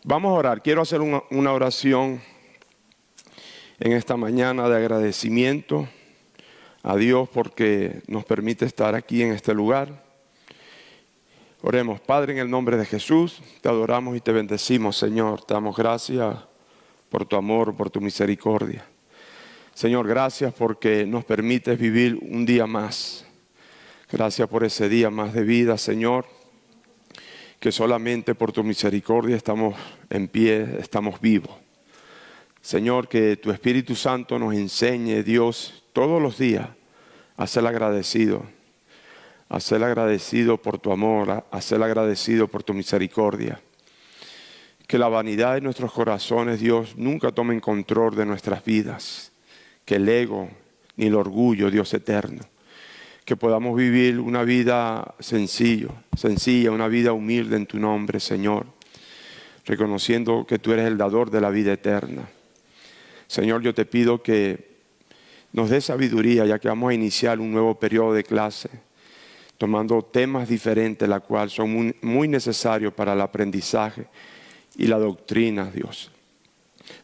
Vamos a orar. Quiero hacer una oración en esta mañana de agradecimiento a Dios porque nos permite estar aquí en este lugar. Oremos. Padre, en el nombre de Jesús, te adoramos y te bendecimos, Señor. Te damos gracias por tu amor, por tu misericordia. Señor, gracias porque nos permites vivir un día más. Gracias por ese día más de vida, Señor, que solamente por tu misericordia estamos en pie, estamos vivos. Señor, que tu Espíritu Santo nos enseñe, Dios, todos los días a ser agradecido por tu amor, a ser agradecido por tu misericordia. Que la vanidad de nuestros corazones, Dios, nunca tome control de nuestras vidas. Que el ego ni el orgullo, Dios eterno. Que podamos vivir una vida sencilla, una vida humilde en tu nombre, Señor. Reconociendo que tú eres el dador de la vida eterna. Señor, yo te pido que nos dé sabiduría, ya que vamos a iniciar un nuevo periodo de clase, tomando temas diferentes, la cual son muy necesarios para el aprendizaje y la doctrina, Dios.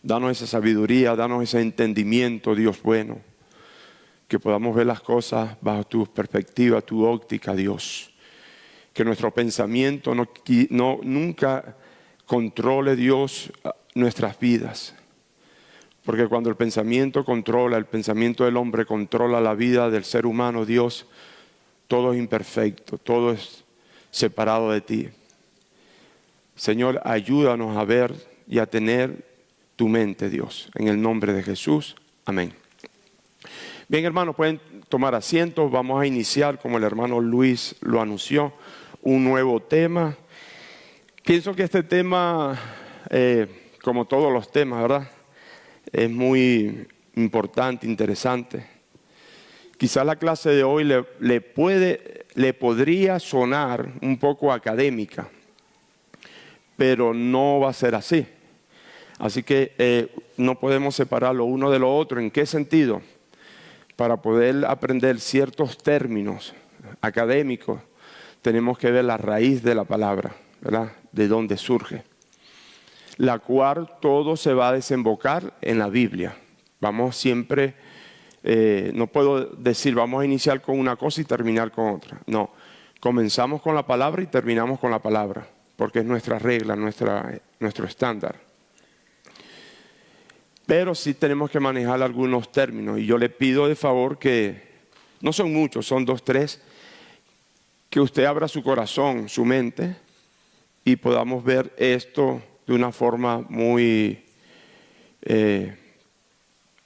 Danos esa sabiduría, danos ese entendimiento, Dios bueno, que podamos ver las cosas bajo tu perspectiva, tu óptica, Dios. Que nuestro pensamiento nunca controle, Dios, nuestras vidas. Porque cuando el pensamiento del hombre controla la vida del ser humano, Dios, todo es imperfecto, todo es separado de ti. Señor, ayúdanos a ver y a tener tu mente, Dios. En el nombre de Jesús. Amén. Bien, hermanos, pueden tomar asientos. Vamos a iniciar, como el hermano Luis lo anunció, un nuevo tema. Pienso que este tema, como todos los temas, ¿verdad?, es muy importante, interesante. Quizás la clase de hoy le podría sonar un poco académica, pero no va a ser así. Así que no podemos separar lo uno de lo otro. ¿En qué sentido? Para poder aprender ciertos términos académicos, tenemos que ver la raíz de la palabra, ¿verdad?, de dónde surge. La cual todo se va a desembocar en la Biblia. Vamos siempre, no puedo decir vamos a iniciar con una cosa y terminar con otra. No, comenzamos con la palabra y terminamos con la palabra, porque es nuestra regla, nuestro estándar. Pero sí tenemos que manejar algunos términos y yo le pido de favor que, no son muchos, son 2, 3, que usted abra su corazón, su mente y podamos ver esto de una forma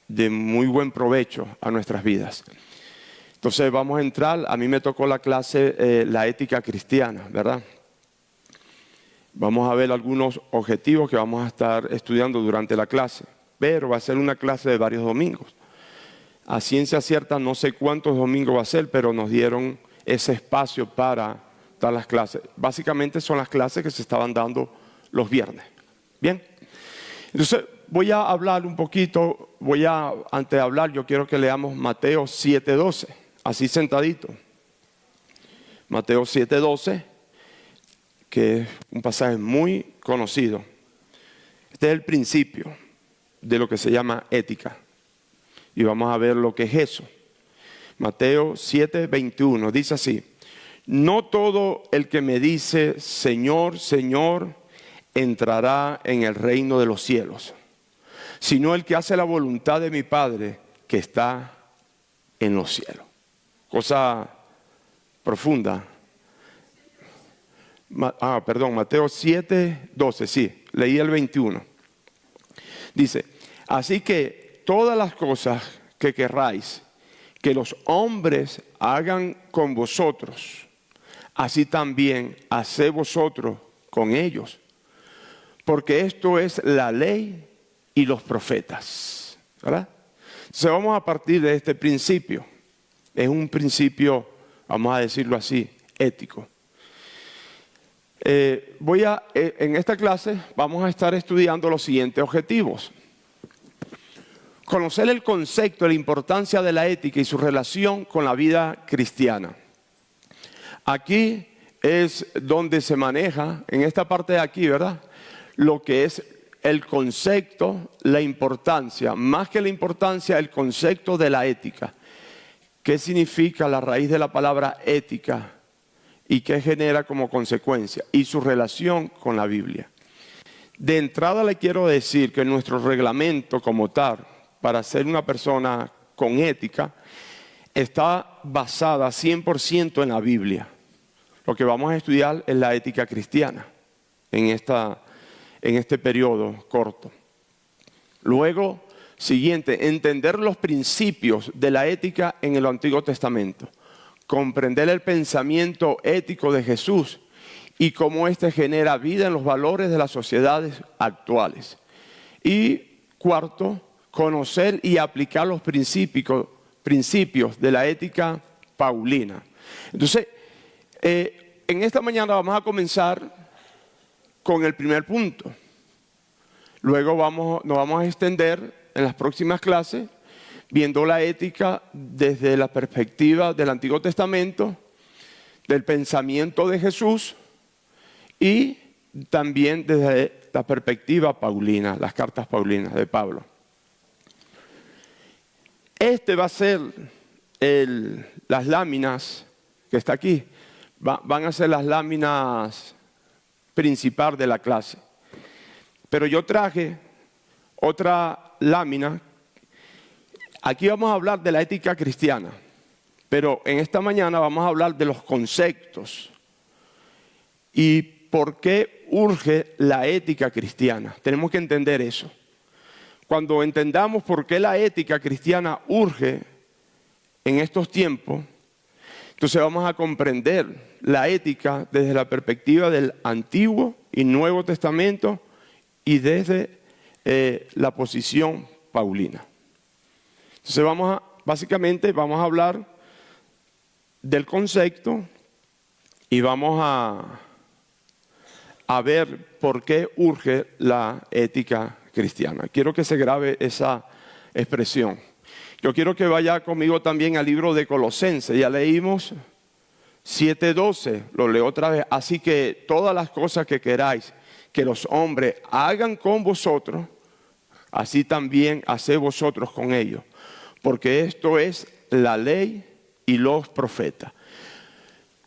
de muy buen provecho a nuestras vidas. Entonces vamos a entrar, a mí me tocó la clase, la ética cristiana, ¿verdad? Vamos a ver algunos objetivos que vamos a estar estudiando durante la clase, pero va a ser una clase de varios domingos. A ciencia cierta no sé cuántos domingos va a ser, pero nos dieron ese espacio para dar las clases. Básicamente son las clases que se estaban dando los viernes. Bien, entonces voy a hablar un poquito, antes de hablar yo quiero que leamos Mateo 7:12, así sentadito. Mateo 7:12, que es un pasaje muy conocido. Este es el principio de lo que se llama ética. Y vamos a ver lo que es eso. Mateo 7:21 dice así: no todo el que me dice Señor, Señor, entrará en el reino de los cielos, sino el que hace la voluntad de mi Padre que está en los cielos. Cosa profunda. Mateo 7:12, sí, leí el 21. Dice: así que todas las cosas que querráis que los hombres hagan con vosotros, así también haced vosotros con ellos. Porque esto es la ley y los profetas, ¿verdad? Entonces vamos a partir de este principio. Es un principio, vamos a decirlo así, ético. En esta clase vamos a estar estudiando los siguientes objetivos. Conocer el concepto, la importancia de la ética y su relación con la vida cristiana. Aquí es donde se maneja, en esta parte de aquí, ¿verdad?, lo que es el concepto, la importancia, más que la importancia, el concepto de la ética. ¿Qué significa la raíz de la palabra ética y qué genera como consecuencia? Y su relación con la Biblia. De entrada le quiero decir que nuestro reglamento como tal, para ser una persona con ética, está basada 100% en la Biblia. Lo que vamos a estudiar es la ética cristiana en este periodo corto. Luego, siguiente, entender los principios de la ética en el Antiguo Testamento. Comprender el pensamiento ético de Jesús y cómo éste genera vida en los valores de las sociedades actuales. Y cuarto, conocer y aplicar los principios de la ética paulina. Entonces, en esta mañana vamos a comenzar con el primer punto. Luego nos vamos a extender en las próximas clases viendo la ética desde la perspectiva del Antiguo Testamento, del pensamiento de Jesús y también desde la perspectiva paulina, las cartas paulinas de Pablo. Este va a ser las láminas que está aquí, van a ser las láminas principal de la clase. Pero yo traje otra lámina. Aquí vamos a hablar de la ética cristiana, pero en esta mañana vamos a hablar de los conceptos y por qué urge la ética cristiana. Tenemos que entender eso. Cuando entendamos por qué la ética cristiana urge en estos tiempos, entonces vamos a comprender la ética desde la perspectiva del Antiguo y Nuevo Testamento y desde la posición paulina. Entonces básicamente vamos a hablar del concepto y vamos a ver por qué urge la ética cristiana. Quiero que se grabe esa expresión. Yo quiero que vaya conmigo también al libro de Colosenses. Ya leímos 7:12, lo leo otra vez. Así que todas las cosas que queráis que los hombres hagan con vosotros, así también haced vosotros con ellos. Porque esto es la ley y los profetas.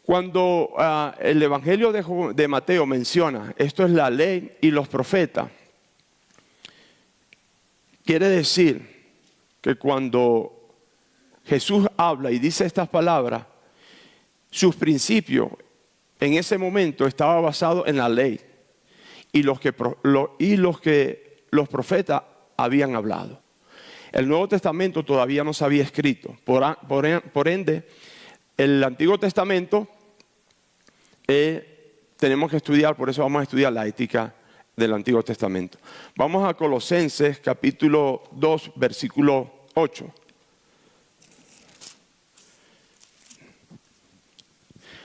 Cuando el Evangelio de Mateo menciona esto es la ley y los profetas, quiere decir que cuando Jesús habla y dice estas palabras, sus principios en ese momento estaban basados en la ley y los que los profetas habían hablado. El Nuevo Testamento todavía no se había escrito, por ende, el Antiguo Testamento tenemos que estudiar, por eso vamos a estudiar la ética del Antiguo Testamento. Vamos a Colosenses capítulo 2, versículo 8.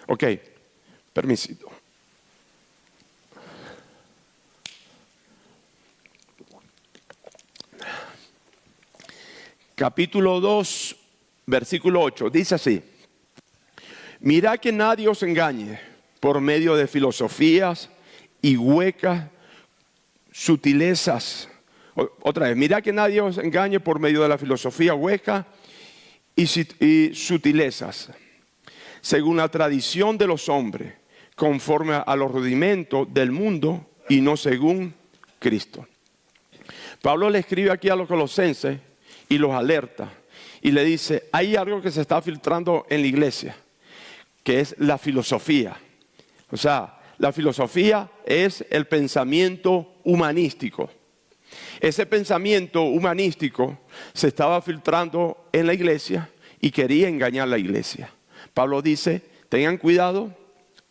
Ok, permisito. Capítulo 2, versículo 8, dice así: mirad que nadie os engañe por medio de filosofías y huecas sutilezas. Otra vez, mirad que nadie os engañe por medio de la filosofía hueca y sutilezas, según la tradición de los hombres, conforme a los rudimentos del mundo y no según Cristo. Pablo le escribe aquí a los colosenses y los alerta y le dice, hay algo que se está filtrando en la iglesia, que es la filosofía. O sea, la filosofía es el pensamiento humanístico. Ese pensamiento humanístico se estaba filtrando en la iglesia y quería engañar a la iglesia. Pablo dice, tengan cuidado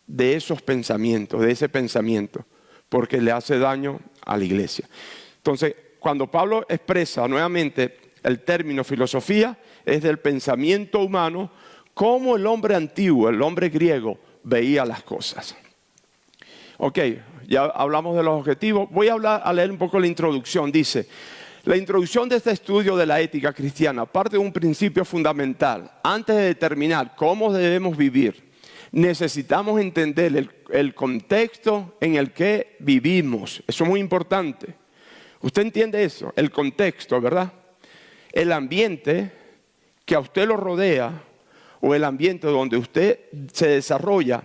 de esos pensamientos, de ese pensamiento, porque le hace daño a la iglesia. Entonces, cuando Pablo expresa nuevamente el término filosofía, es del pensamiento humano, como el hombre antiguo, el hombre griego, veía las cosas. Ok, ya hablamos de los objetivos. Voy a leer un poco la introducción. Dice, la introducción de este estudio de la ética cristiana parte de un principio fundamental. Antes de determinar cómo debemos vivir, necesitamos entender el contexto en el que vivimos. Eso es muy importante. Usted entiende eso, el contexto, ¿verdad? El ambiente que a usted lo rodea o el ambiente donde usted se desarrolla,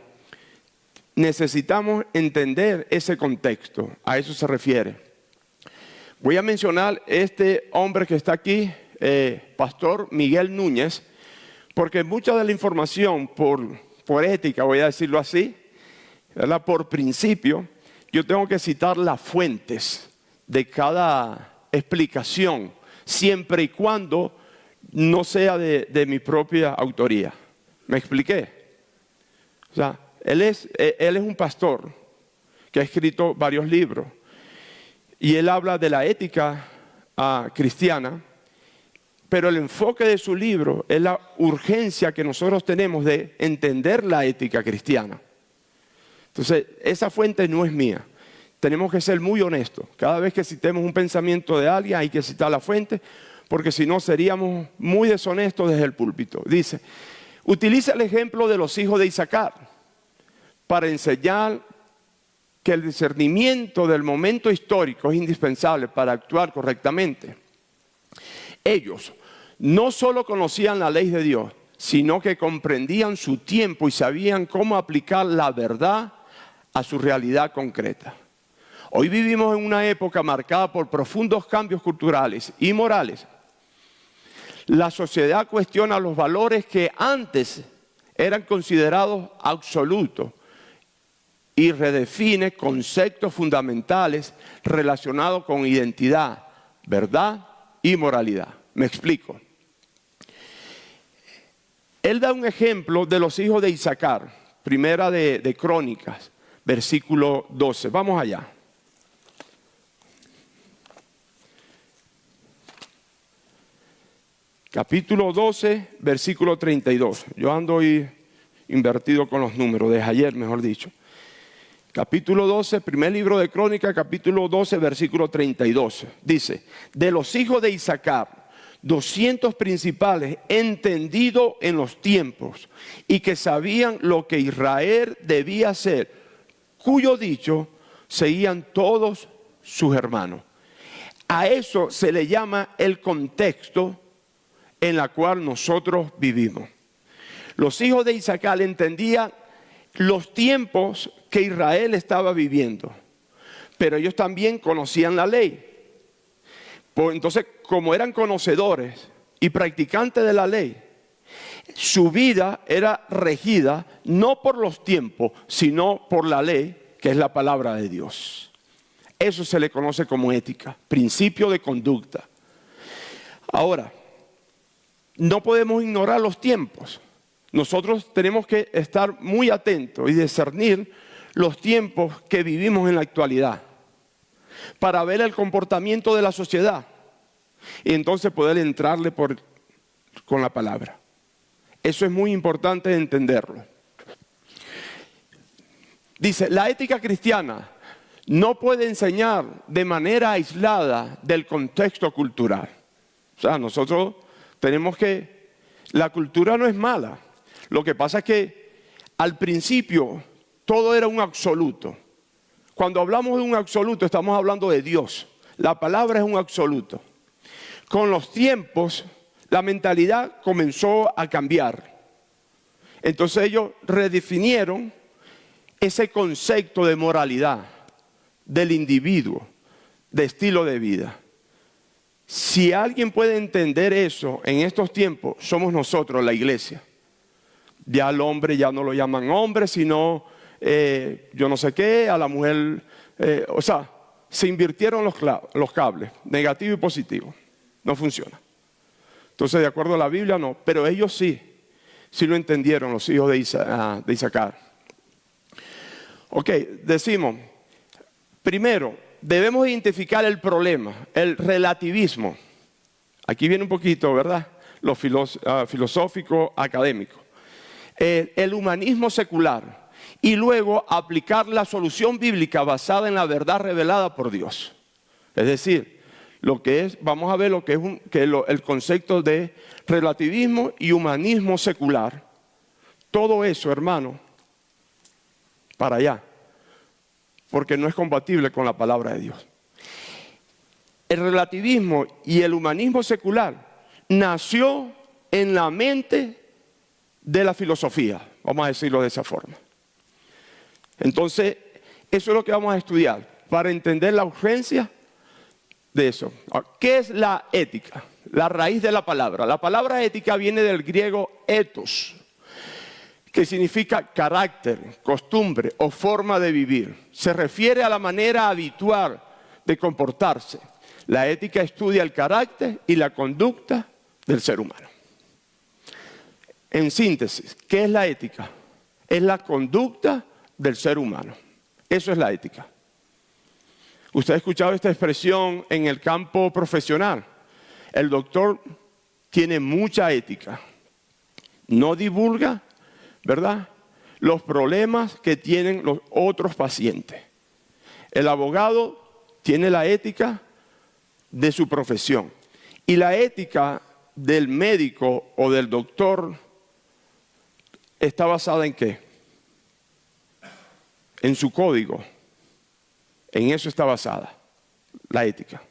necesitamos entender ese contexto. A eso se refiere. Voy a mencionar este hombre que está aquí, Pastor Miguel Núñez, porque mucha de la información por ética, voy a decirlo así, ¿verdad? Por principio, yo tengo que citar las fuentes de cada explicación, siempre y cuando no sea de mi propia autoría. ¿Me expliqué? O sea, él es un pastor que ha escrito varios libros y él habla de la ética cristiana, pero el enfoque de su libro es la urgencia que nosotros tenemos de entender la ética cristiana. Entonces, esa fuente no es mía. Tenemos que ser muy honestos. Cada vez que citemos un pensamiento de alguien hay que citar la fuente, porque si no seríamos muy deshonestos desde el púlpito. Dice, utiliza el ejemplo de los hijos de Isaacar para enseñar que el discernimiento del momento histórico es indispensable para actuar correctamente. Ellos no solo conocían la ley de Dios, sino que comprendían su tiempo y sabían cómo aplicar la verdad a su realidad concreta. Hoy vivimos en una época marcada por profundos cambios culturales y morales. La sociedad cuestiona los valores que antes eran considerados absolutos y redefine conceptos fundamentales relacionados con identidad, verdad y moralidad. Me explico. Él da un ejemplo de los hijos de Isaacar, primera de Crónicas, versículo 12. Vamos allá. Capítulo 12, versículo 32. Yo ando hoy invertido con los números, desde ayer mejor dicho. Capítulo 12, primer libro de Crónicas, capítulo 12, versículo 32. Dice, de los hijos de Isaacar, 200 principales entendidos en los tiempos y que sabían lo que Israel debía hacer, cuyo dicho seguían todos sus hermanos. A eso se le llama el contexto en la cual nosotros vivimos. Los hijos de Isaacar entendían los tiempos que Israel estaba viviendo, pero ellos también conocían la ley. Entonces, como eran conocedores y practicantes de la ley, su vida era regida no por los tiempos, sino por la ley, que es la palabra de Dios. Eso se le conoce como ética, principio de conducta. Ahora, no podemos ignorar los tiempos. Nosotros tenemos que estar muy atentos y discernir los tiempos que vivimos en la actualidad para ver el comportamiento de la sociedad y entonces poder entrarle con la palabra. Eso es muy importante entenderlo. Dice, la ética cristiana no puede enseñar de manera aislada del contexto cultural. O sea, nosotros tenemos que, la cultura no es mala. Lo que pasa es que al principio todo era un absoluto. Cuando hablamos de un absoluto estamos hablando de Dios. La palabra es un absoluto. Con los tiempos la mentalidad comenzó a cambiar. Entonces ellos redefinieron ese concepto de moralidad del individuo, de estilo de vida. Si alguien puede entender eso en estos tiempos, somos nosotros, la iglesia. Ya al hombre ya no lo llaman hombre, sino yo no sé qué, a la mujer, o sea, se invirtieron los cables, negativo y positivo. No funciona. Entonces, de acuerdo a la Biblia, no, pero ellos sí lo entendieron, los hijos de Isaacar. Ok, decimos, primero, debemos identificar el problema, el relativismo. Aquí viene un poquito, ¿verdad? Lo filosófico, académico. El humanismo secular. Y luego aplicar la solución bíblica basada en la verdad revelada por Dios. Es decir, vamos a ver lo que es el concepto de relativismo y humanismo secular. Todo eso, hermano, para allá, porque no es compatible con la palabra de Dios. El relativismo y el humanismo secular nació en la mente de la filosofía, vamos a decirlo de esa forma. Entonces, eso es lo que vamos a estudiar para entender la urgencia de eso. ¿Qué es la ética? La raíz de la palabra. La palabra ética viene del griego ethos, que significa carácter, costumbre o forma de vivir. Se refiere a la manera habitual de comportarse. La ética estudia el carácter y la conducta del ser humano. En síntesis, ¿qué es la ética? Es la conducta del ser humano. Eso es la ética. Usted ha escuchado esta expresión en el campo profesional. El doctor tiene mucha ética. No divulga, ¿verdad?, los problemas que tienen los otros pacientes. El abogado tiene la ética de su profesión. Y la ética del médico o del doctor está basada ¿en qué? En su código. En eso está basada la ética.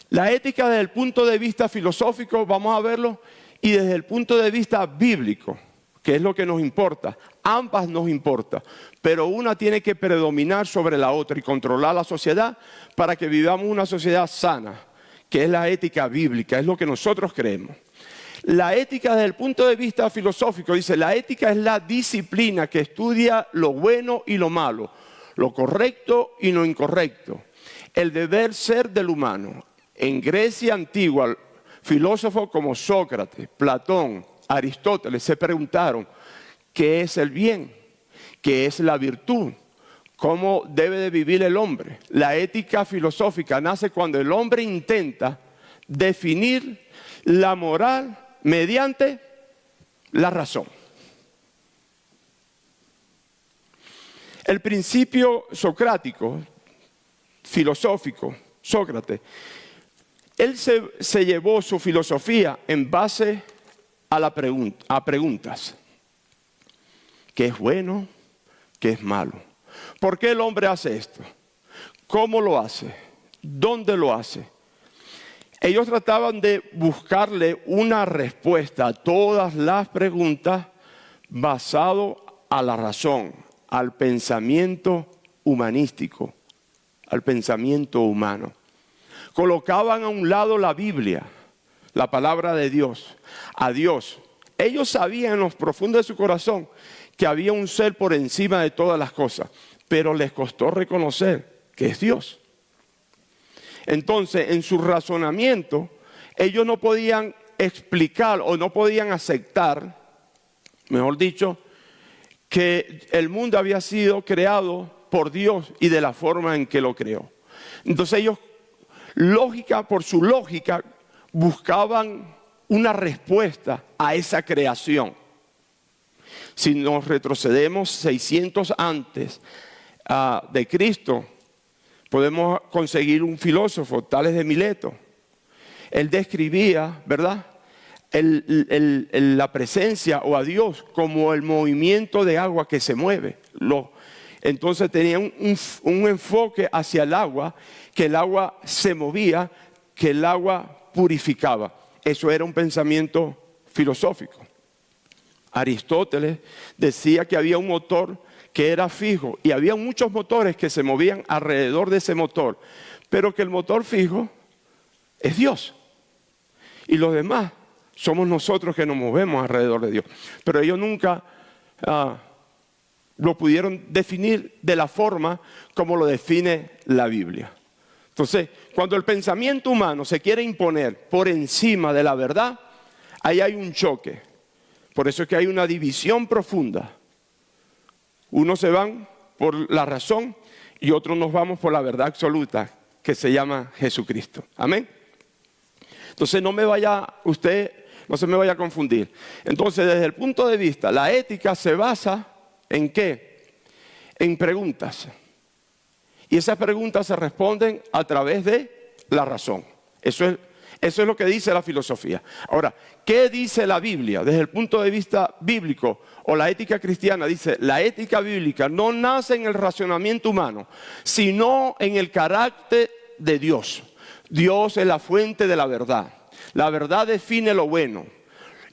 La ética desde el punto de vista filosófico, vamos a verlo, y desde el punto de vista bíblico, que es lo que nos importa. Ambas nos importan, pero una tiene que predominar sobre la otra y controlar la sociedad para que vivamos una sociedad sana, que es la ética bíblica, es lo que nosotros creemos. La ética desde el punto de vista filosófico, dice, la ética es la disciplina que estudia lo bueno y lo malo, lo correcto y lo incorrecto, el deber ser del humano. En Grecia antigua, filósofos como Sócrates, Platón, Aristóteles se preguntaron, ¿qué es el bien? ¿Qué es la virtud? ¿Cómo debe de vivir el hombre? La ética filosófica nace cuando el hombre intenta definir la moral mediante la razón. El principio socrático, filosófico, Sócrates, él se llevó su filosofía en base a preguntas. ¿Qué es bueno? ¿Qué es malo? ¿Por qué el hombre hace esto? ¿Cómo lo hace? ¿Dónde lo hace? Ellos trataban de buscarle una respuesta a todas las preguntas basado a la razón, al pensamiento humanístico, al pensamiento humano. Colocaban a un lado la Biblia, la palabra de Dios, a Dios. Ellos sabían en lo profundo de su corazón que había un ser por encima de todas las cosas, pero les costó reconocer que es Dios. Entonces, en su razonamiento, ellos no podían explicar o no podían aceptar, mejor dicho, que el mundo había sido creado por Dios y de la forma en que lo creó. Entonces ellos, por su lógica, buscaban una respuesta a esa creación. Si nos retrocedemos 600 antes de Cristo, podemos conseguir un filósofo, Tales de Mileto. Él describía, ¿verdad?, la presencia o a Dios como el movimiento de agua que se mueve. Entonces tenía un enfoque hacia el agua, que el agua se movía, que el agua purificaba. Eso era un pensamiento filosófico. Aristóteles decía que había un motor que era fijo y había muchos motores que se movían alrededor de ese motor, pero que el motor fijo es Dios y los demás somos nosotros que nos movemos alrededor de Dios. Pero ellos nunca lo pudieron definir de la forma como lo define la Biblia. Entonces, cuando el pensamiento humano se quiere imponer por encima de la verdad, ahí hay un choque. Por eso es que hay una división profunda. Unos se van por la razón y otros nos vamos por la verdad absoluta, que se llama Jesucristo. Amén. Entonces no se me vaya a confundir. Entonces, desde el punto de vista, la ética se basa ¿en qué? En preguntas. Y esas preguntas se responden a través de la razón. Eso es Eso es lo que dice la filosofía. Ahora, ¿qué dice la Biblia? Desde el punto de vista bíblico o la ética cristiana, dice, la ética bíblica no nace en el razonamiento humano, sino en el carácter de Dios. Dios es la fuente de la verdad. La verdad define lo bueno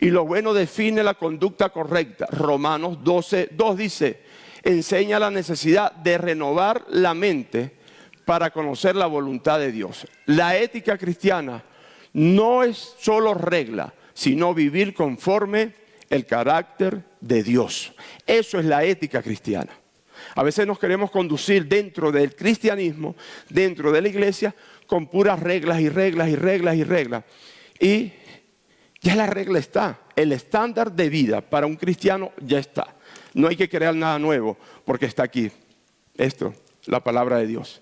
y lo bueno define la conducta correcta. Romanos 12:2 dice, enseña la necesidad de renovar la mente para conocer la voluntad de Dios. La ética cristiana no es solo regla, sino vivir conforme el carácter de Dios. Eso es la ética cristiana. A veces nos queremos conducir dentro del cristianismo, dentro de la iglesia, con puras reglas y reglas y reglas y reglas. Y ya la regla está. El estándar de vida para un cristiano ya está. No hay que crear nada nuevo porque está aquí. Esto, la palabra de Dios.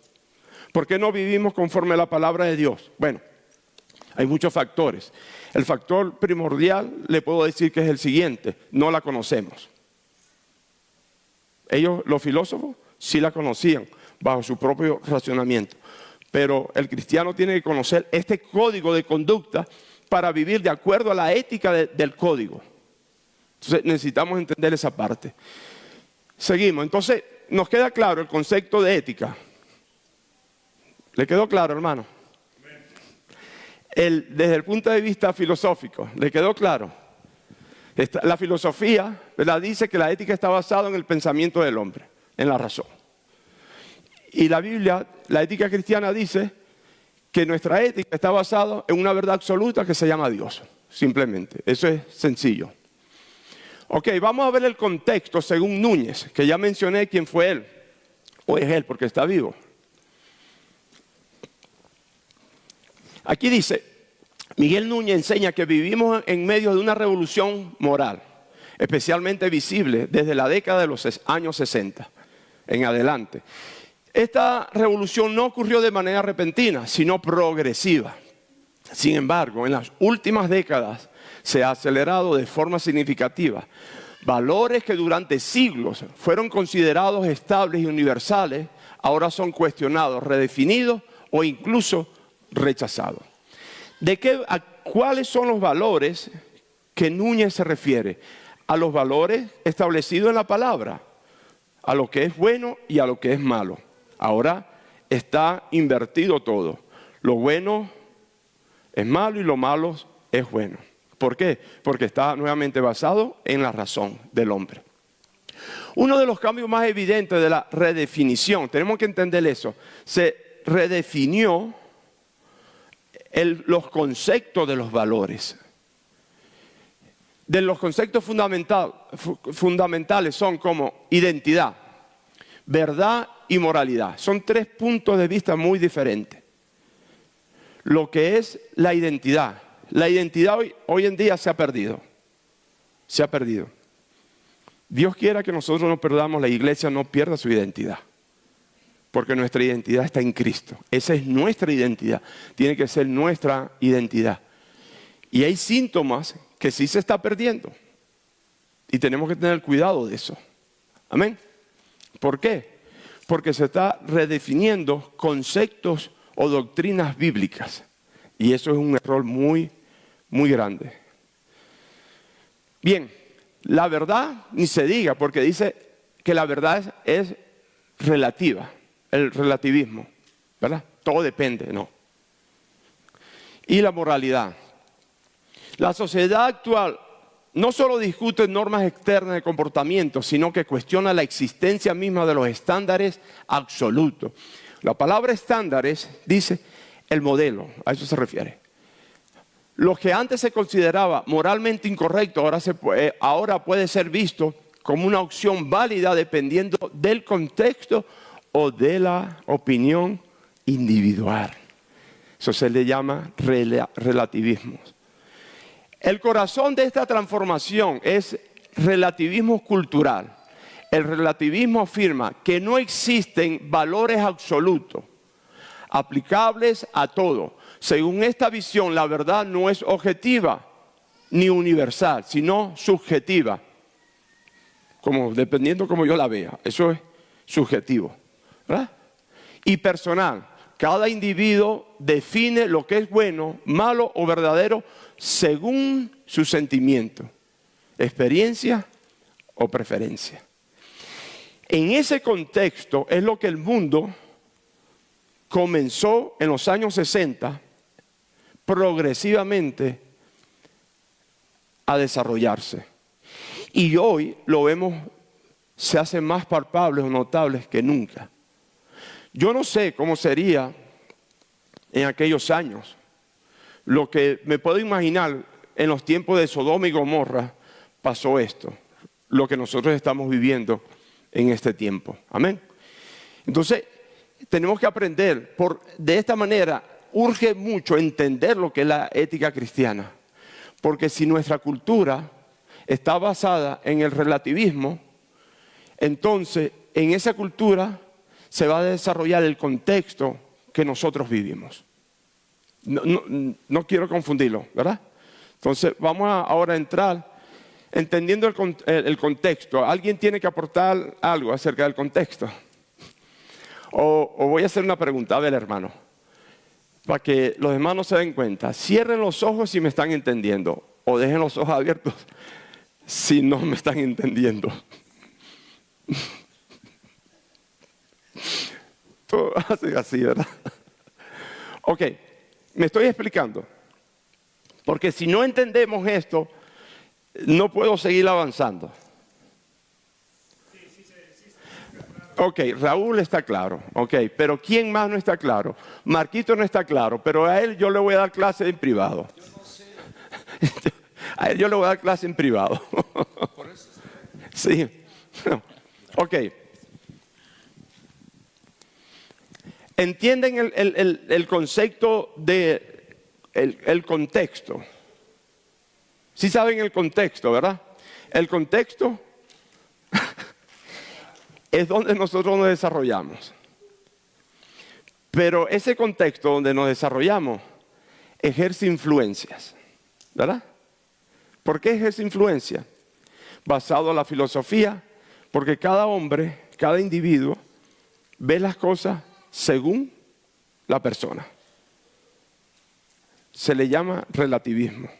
¿Por qué no vivimos conforme a la palabra de Dios? Bueno, hay muchos factores. El factor primordial le puedo decir que es el siguiente: no la conocemos. Ellos, los filósofos, sí la conocían bajo su propio racionamiento. Pero el cristiano tiene que conocer este código de conducta para vivir de acuerdo a la ética del código. Entonces necesitamos entender esa parte. Seguimos. Entonces nos queda claro el concepto de ética. ¿Le quedó claro, hermano? Desde el punto de vista filosófico, ¿le quedó claro? La filosofía, ¿verdad?, dice que la ética está basada en el pensamiento del hombre, en la razón. Y la Biblia, la ética cristiana dice que nuestra ética está basada en una verdad absoluta que se llama Dios, simplemente. Eso es sencillo. Ok, vamos a ver el contexto según Núñez, que ya mencioné quién fue él, o es él porque está vivo. Aquí dice, Miguel Núñez enseña que vivimos en medio de una revolución moral, especialmente visible desde la década de los años 60 en adelante. Esta revolución no ocurrió de manera repentina, sino progresiva. Sin embargo, en las últimas décadas se ha acelerado de forma significativa. Valores que durante siglos fueron considerados estables y universales, ahora son cuestionados, redefinidos o incluso rechazados. ¿A cuáles son los valores que Núñez se refiere? A los valores establecidos en la palabra, a lo que es bueno y a lo que es malo. Ahora está invertido todo. Lo bueno es malo y lo malo es bueno. ¿Por qué? Porque está nuevamente basado en la razón del hombre. Uno de los cambios más evidentes de la redefinición, tenemos que entender eso, se redefinió los conceptos de los valores. De los conceptos fundamentales son como identidad, verdad y moralidad. Son tres puntos de vista muy diferentes. Lo que es la identidad. La identidad hoy en día se ha perdido. Se ha perdido. Dios quiera que nosotros no perdamos, la iglesia no pierda su identidad. Porque nuestra identidad está en Cristo. Esa es nuestra identidad. Tiene que ser nuestra identidad. Y hay síntomas que sí se está perdiendo. Y tenemos que tener cuidado de eso. Amén. ¿Por qué? Porque se está redefiniendo conceptos o doctrinas bíblicas. Y eso es un error muy, muy grande. Bien, la verdad ni se diga, porque dice que la verdad es relativa. El relativismo, ¿verdad? Todo depende, no. Y la moralidad. La sociedad actual no solo discute normas externas de comportamiento, sino que cuestiona la existencia misma de los estándares absolutos. La palabra estándares dice el modelo, a eso se refiere. Lo que antes se consideraba moralmente incorrecto, ahora puede ser visto como una opción válida dependiendo del contexto o de la opinión individual. Eso se le llama relativismo. El corazón de esta transformación es relativismo cultural. El relativismo afirma que no existen valores absolutos, aplicables a todo. Según esta visión, la verdad no es objetiva ni universal, sino subjetiva. Dependiendo como yo la vea. Eso es subjetivo, ¿verdad? Y personal. Cada individuo define lo que es bueno, malo o verdadero según su sentimiento, experiencia o preferencia. En ese contexto es lo que el mundo comenzó en los años 60 progresivamente a desarrollarse. Y hoy lo vemos, se hace más palpables o notables que nunca. Yo no sé cómo sería en aquellos años. Lo que me puedo imaginar en los tiempos de Sodoma y Gomorra pasó esto, lo que nosotros estamos viviendo en este tiempo. Amén. Entonces, tenemos que aprender, de esta manera, urge mucho entender lo que es la ética cristiana. Porque si nuestra cultura está basada en el relativismo, entonces en esa cultura se va a desarrollar el contexto que nosotros vivimos. No quiero confundirlo, ¿verdad? Entonces vamos ahora a entrar entendiendo el contexto. ¿Alguien tiene que aportar algo acerca del contexto? O voy a hacer una pregunta, a ver, hermano, para que los hermanos se den cuenta. Cierren los ojos si me están entendiendo, o dejen los ojos abiertos si no me están entendiendo. Todo así, ¿verdad? Ok, me estoy explicando. Porque si no entendemos esto, no puedo seguir avanzando. Ok, Raúl está claro, ok, pero ¿quién más no está claro? Marquito no está claro, pero a él yo le voy a dar clase en privado. Yo no sé. A él yo le voy a dar clase en privado. Por eso sí. Ok. ¿Entienden el concepto de el contexto? Sí saben el contexto, ¿verdad? El contexto es donde nosotros nos desarrollamos. Pero ese contexto donde nos desarrollamos ejerce influencias, ¿verdad? ¿Por qué ejerce influencia? Basado en la filosofía, porque cada hombre, cada individuo ve las cosas según la persona. Se le llama relativismo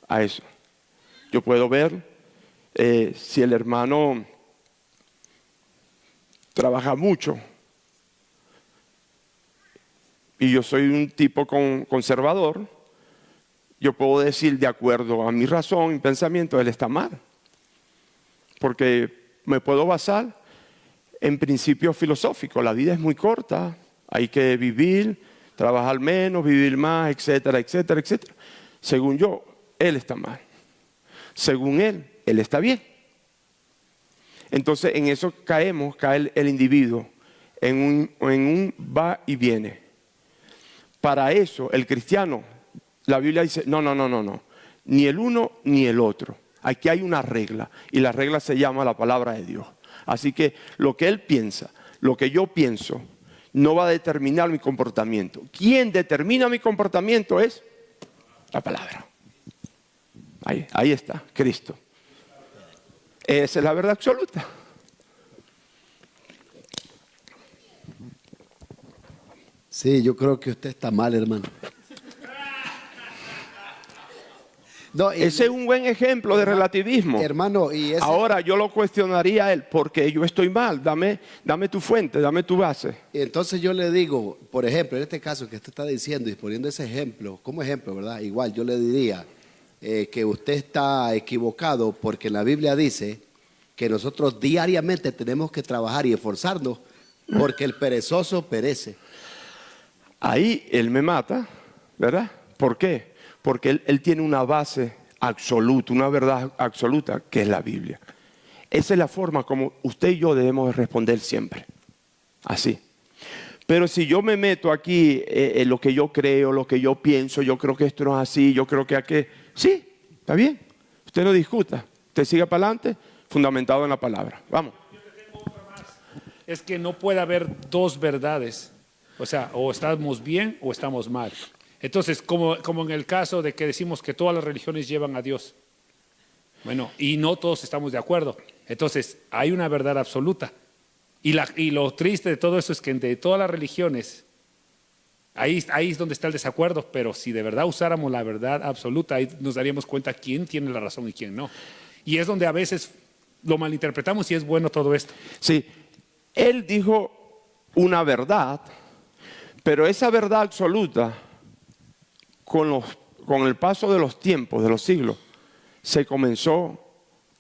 a eso. Yo puedo ver si el hermano trabaja mucho y yo soy un tipo conservador, yo puedo decir de acuerdo a mi razón y pensamiento, él está mal. Porque me puedo basar en principios filosóficos. La vida es muy corta, hay que vivir, trabajar menos, vivir más, etcétera, etcétera, etcétera. Según yo, él está mal. Según él está bien. Entonces en eso cae el individuo, en un va y viene. Para eso el cristiano, la Biblia dice, no, ni el uno ni el otro. Aquí hay una regla y la regla se llama la palabra de Dios. Así que lo que él piensa, lo que yo pienso, no va a determinar mi comportamiento. ¿Quién determina mi comportamiento? Es la palabra. Ahí está, Cristo. Esa es la verdad absoluta. Sí, yo creo que usted está mal, hermano. No, ese es un buen ejemplo de relativismo. Hermano, ahora yo lo cuestionaría a él, porque yo estoy mal, dame tu fuente, dame tu base. Y entonces yo le digo, por ejemplo, en este caso que usted está diciendo y poniendo ese ejemplo, como ejemplo, ¿verdad? Igual yo le diría que usted está equivocado porque la Biblia dice que nosotros diariamente tenemos que trabajar y esforzarnos porque el perezoso perece. Ahí él me mata, ¿verdad? ¿Por qué? Porque él tiene una base absoluta, una verdad absoluta, que es la Biblia. Esa es la forma como usted y yo debemos de responder siempre. Así. Pero si yo me meto aquí en lo que yo creo, lo que yo pienso, yo creo que esto no es así, yo creo que aquí... Sí, está bien. Usted no discuta. Usted siga para adelante, fundamentado en la palabra. Vamos. Yo te tengo otra más. Es que no puede haber dos verdades. O sea, o estamos bien o estamos mal. Entonces, como en el caso de que decimos que todas las religiones llevan a Dios. Bueno, y no todos estamos de acuerdo. Entonces, hay una verdad absoluta. Y lo triste de todo eso es que entre todas las religiones Ahí es donde está el desacuerdo, pero si de verdad usáramos la verdad absoluta, ahí nos daríamos cuenta quién tiene la razón y quién no. Y es donde a veces lo malinterpretamos y es bueno todo esto. Sí, él dijo una verdad, pero esa verdad absoluta, con el paso de los tiempos, de los siglos, se comenzó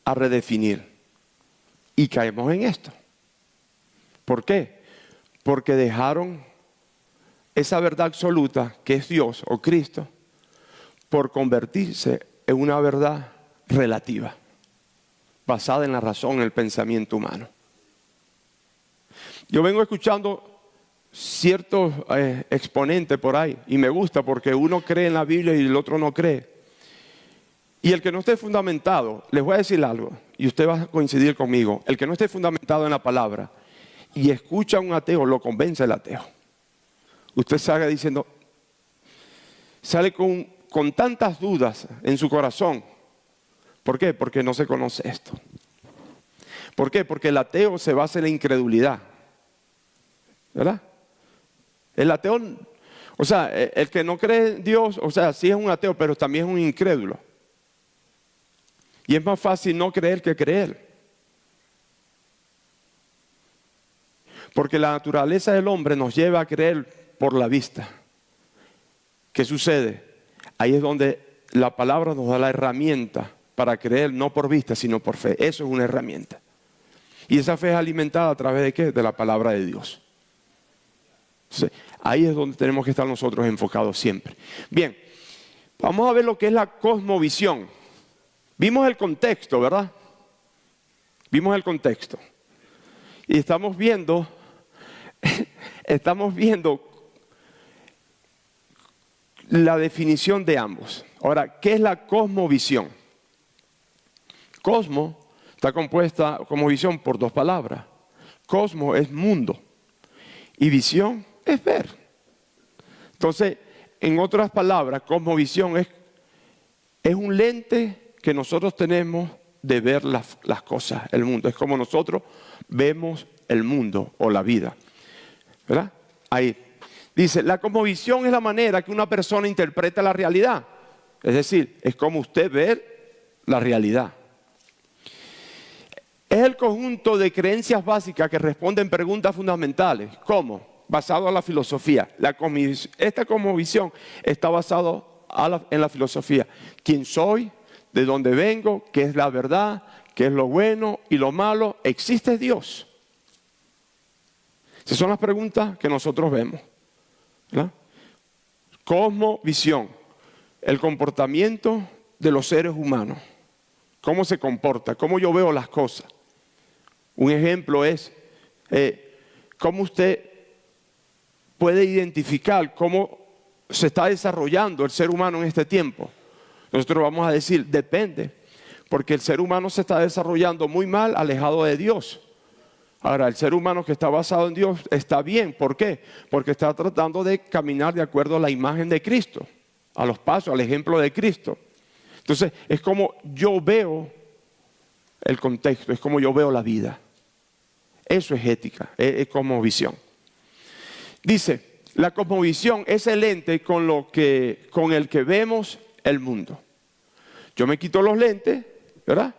a redefinir. Y caemos en esto. ¿Por qué? Porque dejaron esa verdad absoluta, que es Dios o Cristo, por convertirse en una verdad relativa, basada en la razón, en el pensamiento humano. Yo vengo escuchando ciertos exponentes por ahí, y me gusta porque uno cree en la Biblia y el otro no cree. Y el que no esté fundamentado, les voy a decir algo, y usted va a coincidir conmigo, el que no esté fundamentado en la palabra y escucha a un ateo, lo convence el ateo. Usted sale diciendo, sale con tantas dudas en su corazón. ¿Por qué? Porque no se conoce esto. ¿Por qué? Porque el ateo se basa en la incredulidad. ¿Verdad? El ateo, o sea, el que no cree en Dios, o sea, sí es un ateo, pero también es un incrédulo. Y es más fácil no creer que creer. Porque la naturaleza del hombre nos lleva a creer por la vista. ¿Qué sucede? Ahí es donde la palabra nos da la herramienta para creer no por vista, sino por fe. Eso es una herramienta. Y esa fe es alimentada a través de ¿qué? De la palabra de Dios. Entonces, ahí es donde tenemos que estar nosotros enfocados siempre. Bien, vamos a ver lo que es la cosmovisión. Vimos el contexto, ¿verdad? Vimos el contexto. Y estamos viendo la definición de ambos. Ahora, ¿qué es la cosmovisión? Cosmo está compuesta, cosmovisión, por dos palabras. Cosmo es mundo y visión es ver. Entonces, en otras palabras, cosmovisión es un lente que nosotros tenemos de ver las cosas, el mundo. Es como nosotros vemos el mundo o la vida. ¿Verdad? Ahí. Dice, la cosmovisión es la manera que una persona interpreta la realidad. Es decir, es como usted ve la realidad. Es el conjunto de creencias básicas que responden preguntas fundamentales. ¿Cómo? Basado en la filosofía. Esta cosmovisión está basada en la filosofía. ¿Quién soy? ¿De dónde vengo? ¿Qué es la verdad? ¿Qué es lo bueno y lo malo? ¿Existe Dios? Esas son las preguntas que nosotros vemos. ¿Verdad? Cosmovisión. El comportamiento de los seres humanos. ¿Cómo se comporta? ¿Cómo yo veo las cosas? Un ejemplo es cómo usted puede identificar cómo se está desarrollando el ser humano en este tiempo. Nosotros vamos a decir, depende, porque el ser humano se está desarrollando muy mal, alejado de Dios. Ahora, el ser humano que está basado en Dios está bien. ¿Por qué? Porque está tratando de caminar de acuerdo a la imagen de Cristo, a los pasos, al ejemplo de Cristo. Entonces, es como yo veo el contexto, es como yo veo la vida. Eso es ética, es cosmovisión. Dice, la cosmovisión es el lente con el que vemos el mundo. Yo me quito los lentes, ¿verdad?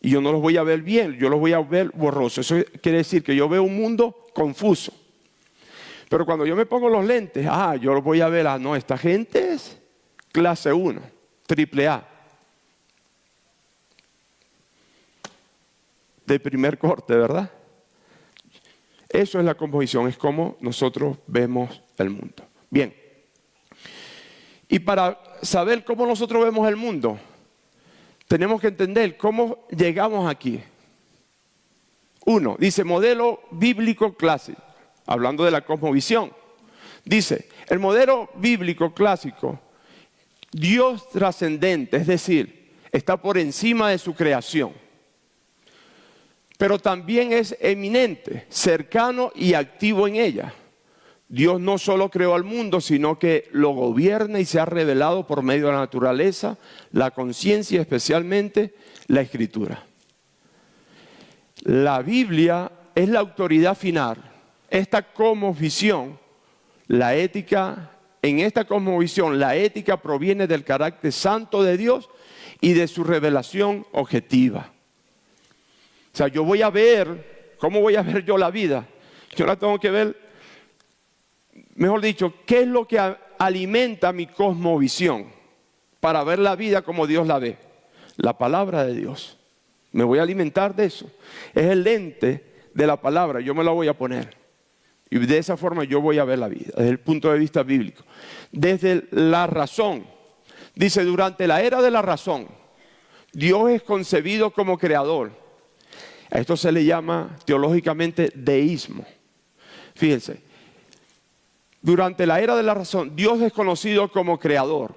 Y yo no los voy a ver bien, yo los voy a ver borrosos. Eso quiere decir que yo veo un mundo confuso. Pero cuando yo me pongo los lentes, yo los voy a ver, no, esta gente es clase 1, triple A. De primer corte, ¿verdad? Eso es la cosmovisión, es como nosotros vemos el mundo. Bien. Y para saber cómo nosotros vemos el mundo, tenemos que entender cómo llegamos aquí. Uno, dice modelo bíblico clásico, hablando de la cosmovisión. Dice, el modelo bíblico clásico, Dios trascendente, es decir, está por encima de su creación. Pero también es eminente, cercano y activo en ella. Dios no solo creó al mundo, sino que lo gobierna y se ha revelado por medio de la naturaleza, la conciencia y especialmente la Escritura. La Biblia es la autoridad final. Esta cosmovisión La ética, en esta cosmovisión, la ética proviene del carácter santo de Dios y de su revelación objetiva. O sea, yo voy a ver, ¿cómo voy a ver yo la vida? Yo la tengo que ver, mejor dicho, ¿qué es lo que alimenta mi cosmovisión para ver la vida como Dios la ve? La palabra de Dios. Me voy a alimentar de eso. Es el lente de la palabra, yo me la voy a poner. Y de esa forma yo voy a ver la vida, desde el punto de vista bíblico. Desde la razón. Dice, durante la era de la razón, Dios es concebido como creador. A esto se le llama teológicamente deísmo. Fíjense, durante la era de la razón, Dios es conocido como creador,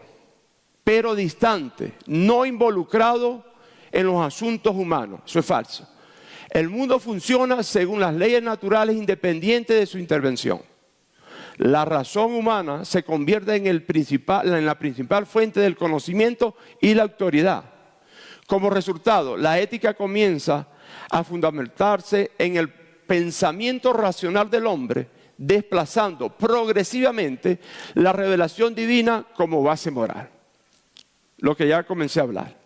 pero distante, no involucrado en los asuntos humanos. Eso es falso. El mundo funciona según las leyes naturales independientes de su intervención. La razón humana se convierte en la principal fuente del conocimiento y la autoridad. Como resultado, la ética comienza a fundamentarse en el pensamiento racional del hombre, desplazando progresivamente la revelación divina como base moral. Lo que ya comencé a hablar.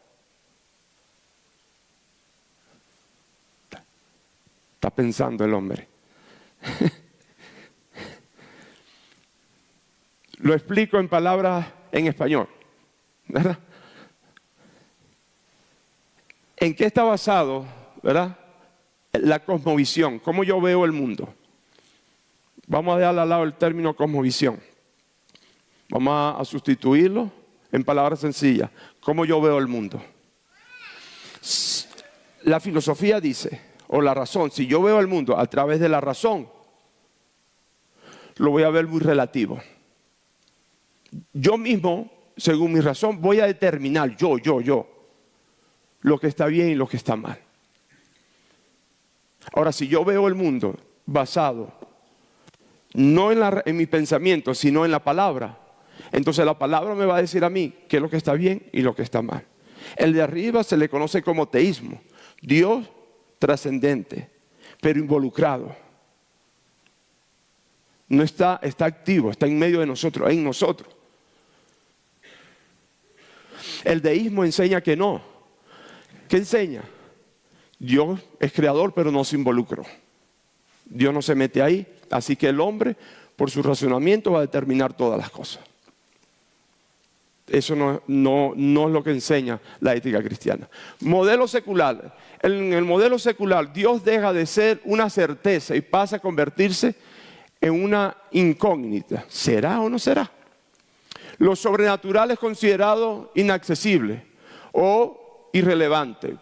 Está pensando el hombre. Lo explico en palabras en español, ¿verdad? ¿En qué está basado, verdad, la cosmovisión? ¿Cómo yo veo el mundo? Vamos a dejar al lado el término cosmovisión. Vamos a sustituirlo en palabras sencillas. ¿Cómo yo veo el mundo? La filosofía dice, o la razón, si yo veo el mundo a través de la razón, lo voy a ver muy relativo. Yo mismo, según mi razón, voy a determinar yo, lo que está bien y lo que está mal. Ahora, si yo veo el mundo basado no en mi pensamiento, sino en la palabra, entonces la palabra me va a decir a mí qué es lo que está bien y lo que está mal. El de arriba se le conoce como teísmo, Dios trascendente, pero involucrado. No está activo, está en medio de nosotros, en nosotros. El deísmo enseña que no. ¿Qué enseña? Dios es creador, pero no se involucró. Dios no se mete ahí, así que el hombre, por su razonamiento, va a determinar todas las cosas. Eso no es lo que enseña la ética cristiana. Modelo secular. En el modelo secular, Dios deja de ser una certeza y pasa a convertirse en una incógnita. ¿Será o no será? Lo sobrenatural es considerado inaccesible o irrelevante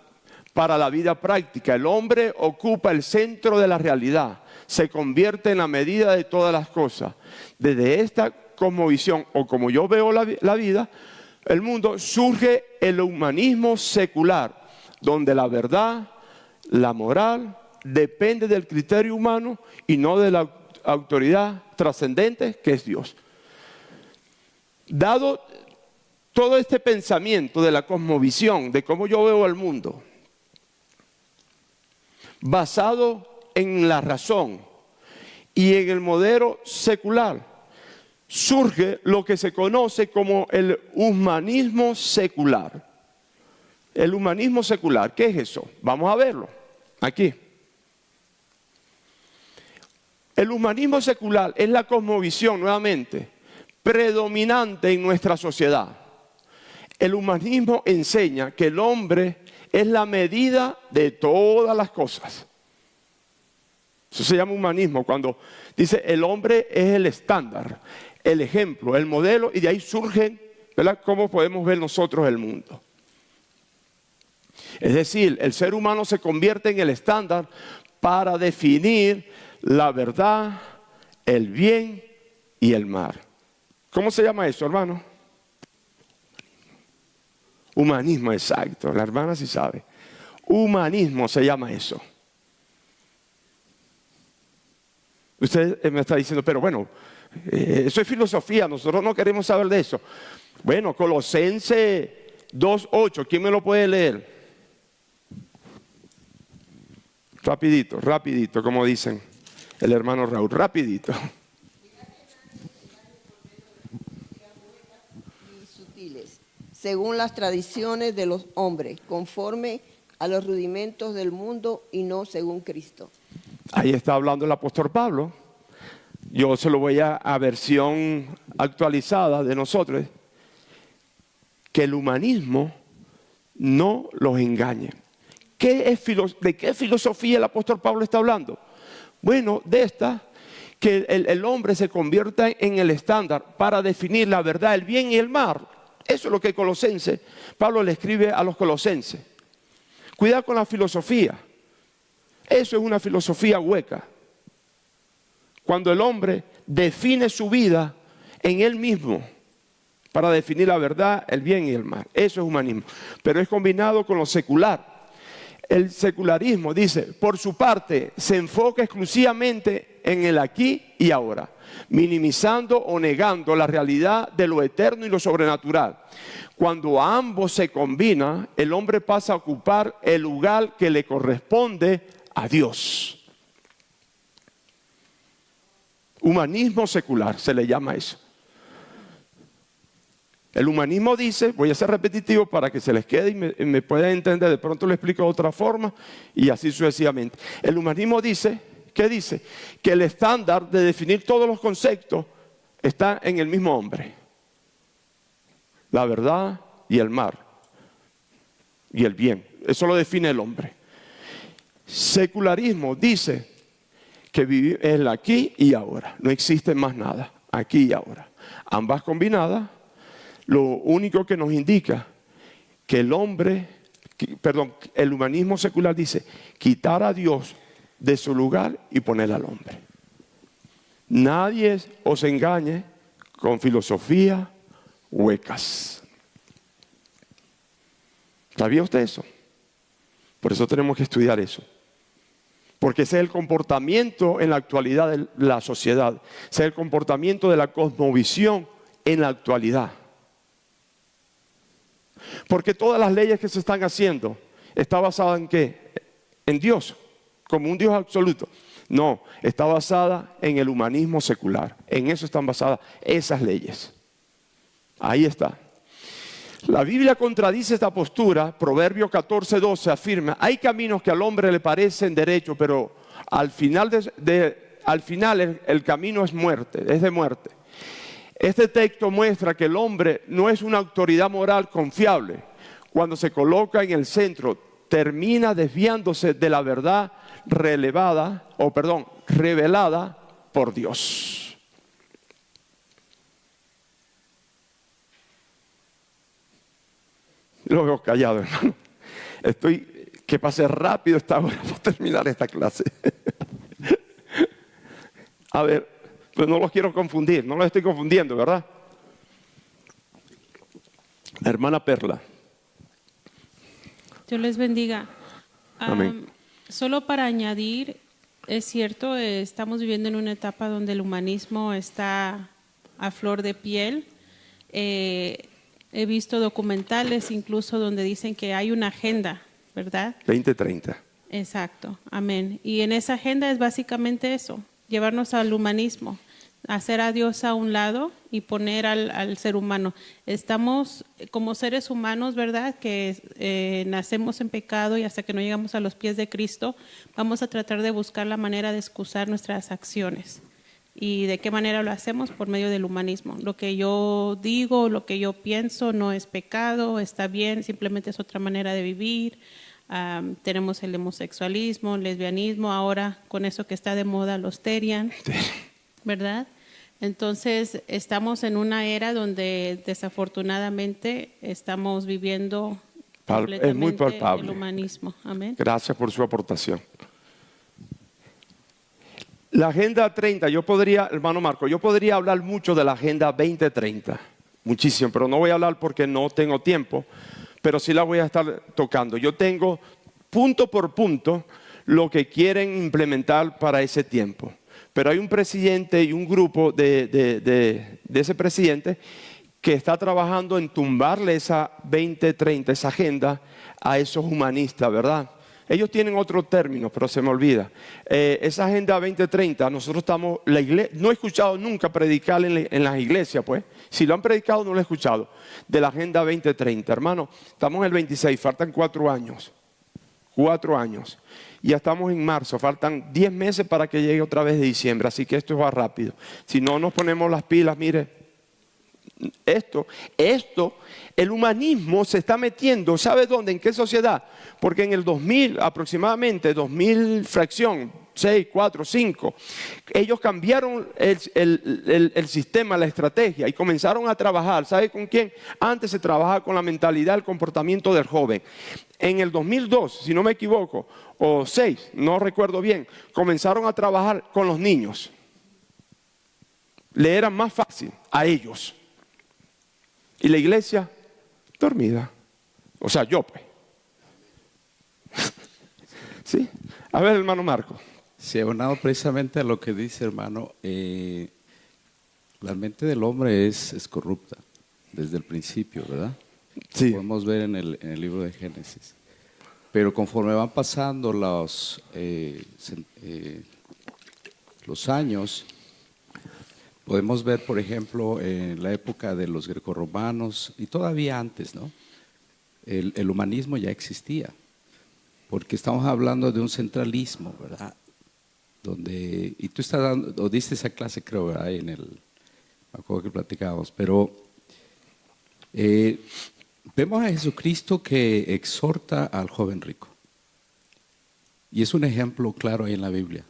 para la vida práctica. El hombre ocupa el centro de la realidad, se convierte en la medida de todas las cosas. Desde esta cosmovisión, o como yo veo la vida, el mundo, surge el humanismo secular, donde la verdad, la moral, depende del criterio humano y no de la autoridad trascendente que es Dios. Dado todo este pensamiento de la cosmovisión, de cómo yo veo el mundo, basado en la razón y en el modelo secular, surge lo que se conoce como el humanismo secular. El humanismo secular, ¿qué es eso? Vamos a verlo aquí. El humanismo secular es la cosmovisión, nuevamente, predominante en nuestra sociedad. El humanismo enseña que el hombre es la medida de todas las cosas. Eso se llama humanismo, cuando dice el hombre es el estándar, el ejemplo, el modelo, y de ahí surgen, ¿verdad?, cómo podemos ver nosotros el mundo. Es decir, el ser humano se convierte en el estándar para definir la verdad, el bien y el mal. ¿Cómo se llama eso, hermano? Humanismo, exacto. La hermana sí sabe. Humanismo se llama eso. Usted me está diciendo, pero bueno, eso es filosofía, nosotros no queremos saber de eso. Bueno, Colosenses 2:8, ¿quién me lo puede leer? Rapidito, como dicen el hermano Raúl, rapidito. sutiles, según las tradiciones de los hombres, conforme a los rudimentos del mundo y no según Cristo. Ahí está hablando el apóstol Pablo. Yo se lo voy a versión actualizada de nosotros. Que el humanismo no los engañe. ¿De qué filosofía el apóstol Pablo está hablando? Bueno, de esta, que el hombre se convierta en el estándar para definir la verdad, el bien y el mal. Eso es lo que Pablo le escribe a los colosenses. Cuidado con la filosofía. Eso es una filosofía hueca. Cuando el hombre define su vida en él mismo para definir la verdad, el bien y el mal. Eso es humanismo. Pero es combinado con lo secular. El secularismo, dice, por su parte, se enfoca exclusivamente en el aquí y ahora, minimizando o negando la realidad de lo eterno y lo sobrenatural. Cuando ambos se combinan, el hombre pasa a ocupar el lugar que le corresponde a Dios. Humanismo secular, se le llama eso. El humanismo dice, voy a ser repetitivo para que se les quede y me puedan entender, de pronto lo explico de otra forma y así sucesivamente. El humanismo dice, ¿qué dice? Que el estándar de definir todos los conceptos está en el mismo hombre. La verdad y el mal y el bien, eso lo define el hombre. Secularismo dice que vivir es el aquí y ahora, no existe más nada, aquí y ahora. Ambas combinadas. Lo único que nos indica que el humanismo secular dice quitar a Dios de su lugar y poner al hombre. Nadie os engañe con filosofía huecas. ¿Sabía usted eso? Por eso tenemos que estudiar eso. Porque ese es el comportamiento en la actualidad de la sociedad. Ese es el comportamiento de la cosmovisión en la actualidad. Porque todas las leyes que se están haciendo está basada en ¿qué? En Dios, como un Dios absoluto. No, está basada en el humanismo secular. En eso están basadas esas leyes. Ahí está. La Biblia contradice esta postura. Proverbio 14:12 afirma: hay caminos que al hombre le parecen derechos, pero al final el camino es muerte, es de muerte. Este texto muestra que el hombre no es una autoridad moral confiable. Cuando se coloca en el centro, termina desviándose de la verdad revelada por Dios. Lo veo callado, hermano. Que pase rápido esta hora para terminar esta clase. A ver. Pues no los quiero confundir, no los estoy confundiendo, ¿verdad? Hermana Perla. Dios les bendiga. Amén. Solo para añadir, es cierto, estamos viviendo en una etapa donde el humanismo está a flor de piel. He visto documentales incluso donde dicen que hay una agenda, ¿verdad? 2030. Exacto, amén. Y en esa agenda es básicamente eso, llevarnos al humanismo, hacer a Dios a un lado y poner al ser humano. Estamos como seres humanos, ¿verdad? Que nacemos en pecado y hasta que no llegamos a los pies de Cristo, vamos a tratar de buscar la manera de excusar nuestras acciones. ¿Y de qué manera lo hacemos? Por medio del humanismo. Lo que yo digo, lo que yo pienso no es pecado, está bien, simplemente es otra manera de vivir. Tenemos el homosexualismo, el lesbianismo, ahora con eso que está de moda, los terian, ¿verdad? Entonces estamos en una era donde desafortunadamente estamos viviendo completamente es muy palpable. el humanismo. Amén. Gracias por su aportación. La Agenda 30, hermano Marco, yo podría hablar mucho de la Agenda 2030, muchísimo, pero no voy a hablar porque no tengo tiempo, pero sí la voy a estar tocando. Yo tengo punto por punto lo que quieren implementar para ese tiempo. Pero hay un presidente y un grupo de ese presidente que está trabajando en tumbarle esa 2030, esa agenda a esos humanistas, ¿verdad? Ellos tienen otro término, pero se me olvida. Esa Agenda 2030, nosotros estamos, la iglesia, no he escuchado nunca predicar en las iglesias, pues. Si lo han predicado, no lo he escuchado. De la Agenda 2030, hermano, estamos en el 26, faltan 4 años. 4 años. Ya estamos en marzo, faltan 10 meses para que llegue otra vez de diciembre, así que esto va rápido. Si no nos ponemos las pilas, mire. El humanismo se está metiendo, ¿sabe dónde? ¿En qué sociedad? Porque en el 2000, aproximadamente 2000 fracción, 6, 4, 5, ellos cambiaron el sistema, la estrategia y comenzaron a trabajar. ¿Sabe con quién? Antes se trabajaba con la mentalidad, el comportamiento del joven. En el 2002, si no me equivoco, o 6, no recuerdo bien, comenzaron a trabajar con los niños. Le era más fácil a ellos. Y la iglesia, dormida. O sea, yo pues. ¿Sí? A ver, hermano Marco. Sí, abonado precisamente a lo que dice, hermano, la mente del hombre es corrupta desde el principio, ¿verdad? Sí. Podemos ver en el libro de Génesis. Pero conforme van pasando los años, podemos ver, por ejemplo, en la época de los grecorromanos y todavía antes, ¿no? El humanismo ya existía, porque estamos hablando de un centralismo, ¿verdad? Y tú estás dando, o diste esa clase, creo, ¿verdad? Me acuerdo que platicábamos, pero vemos a Jesucristo que exhorta al joven rico. Y es un ejemplo claro ahí en la Biblia,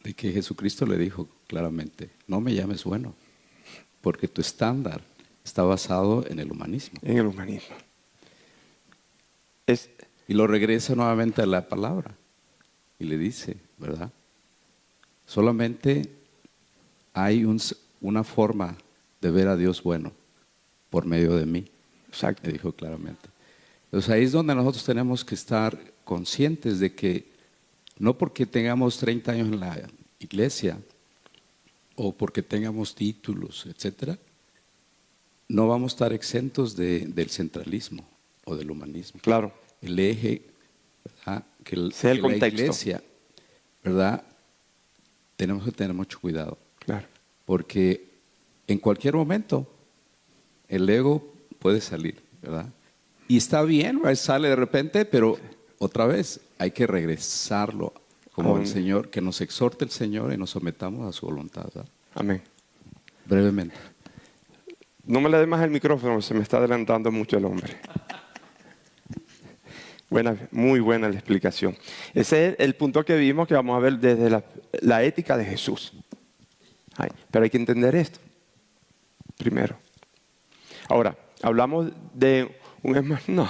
de que Jesucristo le dijo claramente, no me llames bueno, porque tu estándar está basado en el humanismo. En el humanismo. Y lo regresa nuevamente a la palabra y le dice, ¿verdad? Solamente hay una forma de ver a Dios bueno por medio de mí. Exacto. Le dijo claramente. Entonces ahí es donde nosotros tenemos que estar conscientes de que no porque tengamos 30 años en la iglesia o porque tengamos títulos, etcétera, no vamos a estar exentos del centralismo o del humanismo. Claro. El eje, ¿verdad? Que Sea el contexto. la iglesia, ¿verdad? Tenemos que tener mucho cuidado. Claro. Porque en cualquier momento el ego puede salir, ¿verdad? Y está bien, ¿verdad? Sale de repente, pero otra vez hay que regresarlo como el Señor, que nos exhorte el Señor y nos sometamos a su voluntad, ¿verdad? Amén. Brevemente. No me le dé más el micrófono, se me está adelantando mucho el hombre. Muy buena la explicación. Ese es el punto que vimos, que vamos a ver desde la ética de Jesús. Pero hay que entender esto primero. Ahora, hablamos de un hermano.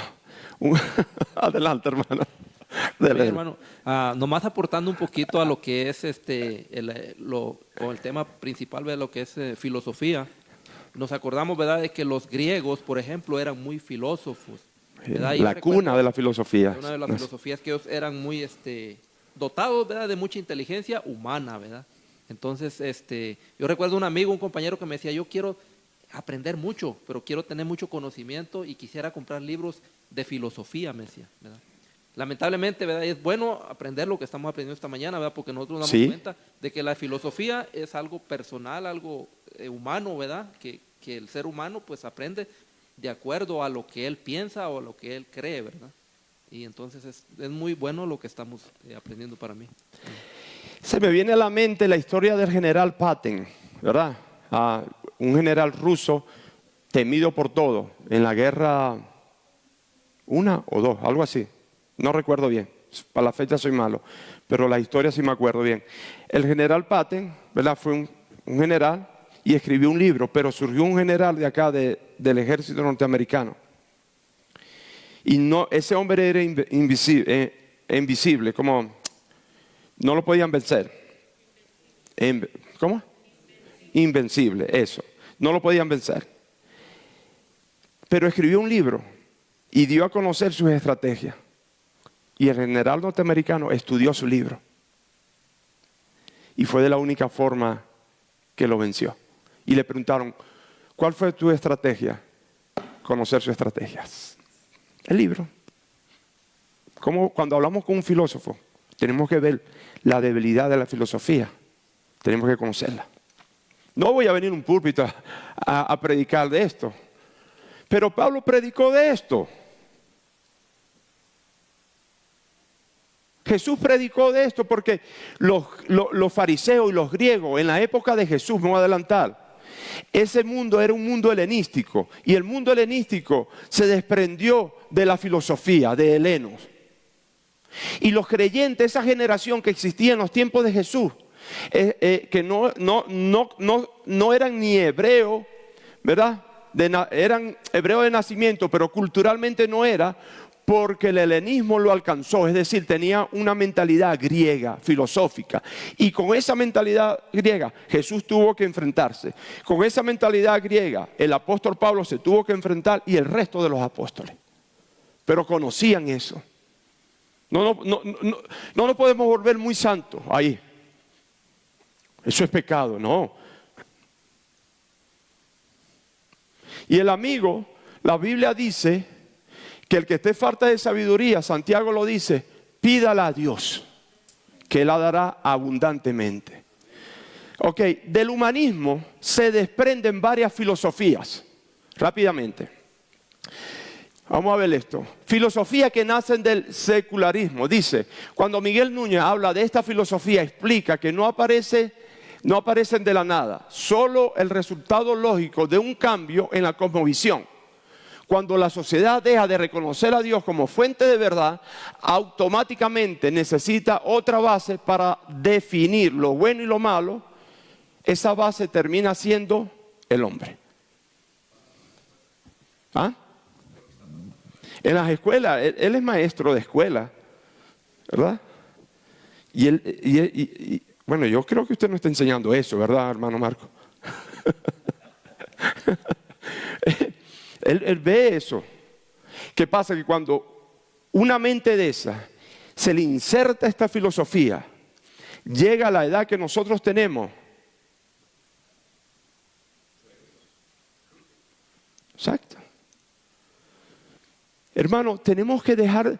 Adelante, hermano. Bien, hermano, nomás aportando un poquito a lo que es el tema principal de lo que es filosofía. Nos acordamos, ¿verdad?, de que los griegos, por ejemplo, eran muy filósofos, ¿verdad? La cuna de la filosofía. Una de las filosofías que ellos eran muy dotados, ¿verdad?, de mucha inteligencia humana, ¿verdad? Entonces, yo recuerdo un amigo, un compañero que me decía, yo quiero aprender mucho, pero quiero tener mucho conocimiento y quisiera comprar libros de filosofía, me decía, ¿verdad? Lamentablemente, ¿verdad?, es bueno aprender lo que estamos aprendiendo esta mañana, ¿verdad?, porque nosotros nos damos cuenta de que la filosofía es algo personal, algo humano, ¿verdad?, que el ser humano pues aprende de acuerdo a lo que él piensa o a lo que él cree, ¿verdad? Y entonces es muy bueno lo que estamos aprendiendo para mí. Se me viene a la mente la historia del general Patton, ¿verdad? Un general ruso temido por todo en la guerra 1 o 2, algo así. No recuerdo bien, para la fecha soy malo, pero la historia sí me acuerdo bien. El general Patton, ¿verdad?, fue un general y escribió un libro, pero surgió un general de acá del ejército norteamericano. Y ese hombre era invisible, como no lo podían vencer. ¿Cómo? Invencible, eso. No lo podían vencer. Pero escribió un libro y dio a conocer sus estrategias. Y el general norteamericano estudió su libro. Y fue de la única forma que lo venció. Y le preguntaron, ¿cuál fue tu estrategia? Conocer sus estrategias. El libro. Como cuando hablamos con un filósofo, tenemos que ver la debilidad de la filosofía. Tenemos que conocerla. No voy a venir a un púlpito a predicar de esto. Pero Pablo predicó de esto. Jesús predicó de esto porque los fariseos y los griegos en la época de Jesús, me voy a adelantar, ese mundo era un mundo helenístico. Y el mundo helenístico se desprendió de la filosofía, de helenos. Y los creyentes, esa generación que existía en los tiempos de Jesús, que no eran ni hebreos, ¿verdad? Eran hebreos de nacimiento, pero culturalmente no era, porque el helenismo lo alcanzó, es decir, tenía una mentalidad griega, filosófica. Y con esa mentalidad griega, Jesús tuvo que enfrentarse. Con esa mentalidad griega, el apóstol Pablo se tuvo que enfrentar y el resto de los apóstoles. Pero conocían eso. No nos podemos volver muy santos ahí. Eso es pecado, no. Y el amigo, la Biblia dice que el que esté falta de sabiduría, Santiago lo dice, pídala a Dios, que Él la dará abundantemente. Ok, del humanismo se desprenden varias filosofías, rápidamente. Vamos a ver esto. Filosofías que nacen del secularismo. Dice, cuando Miguel Núñez habla de esta filosofía, explica que no aparecen de la nada, solo el resultado lógico de un cambio en la cosmovisión. Cuando la sociedad deja de reconocer a Dios como fuente de verdad, automáticamente necesita otra base para definir lo bueno y lo malo. Esa base termina siendo el hombre. ¿Ah? En las escuelas, él es maestro de escuela, ¿verdad? Y bueno, yo creo que usted no está enseñando eso, ¿verdad, hermano Marco? Él ve eso. ¿Qué pasa? Que cuando una mente de esa se le inserta esta filosofía, llega a la edad que nosotros tenemos. Exacto. Hermano, tenemos que dejar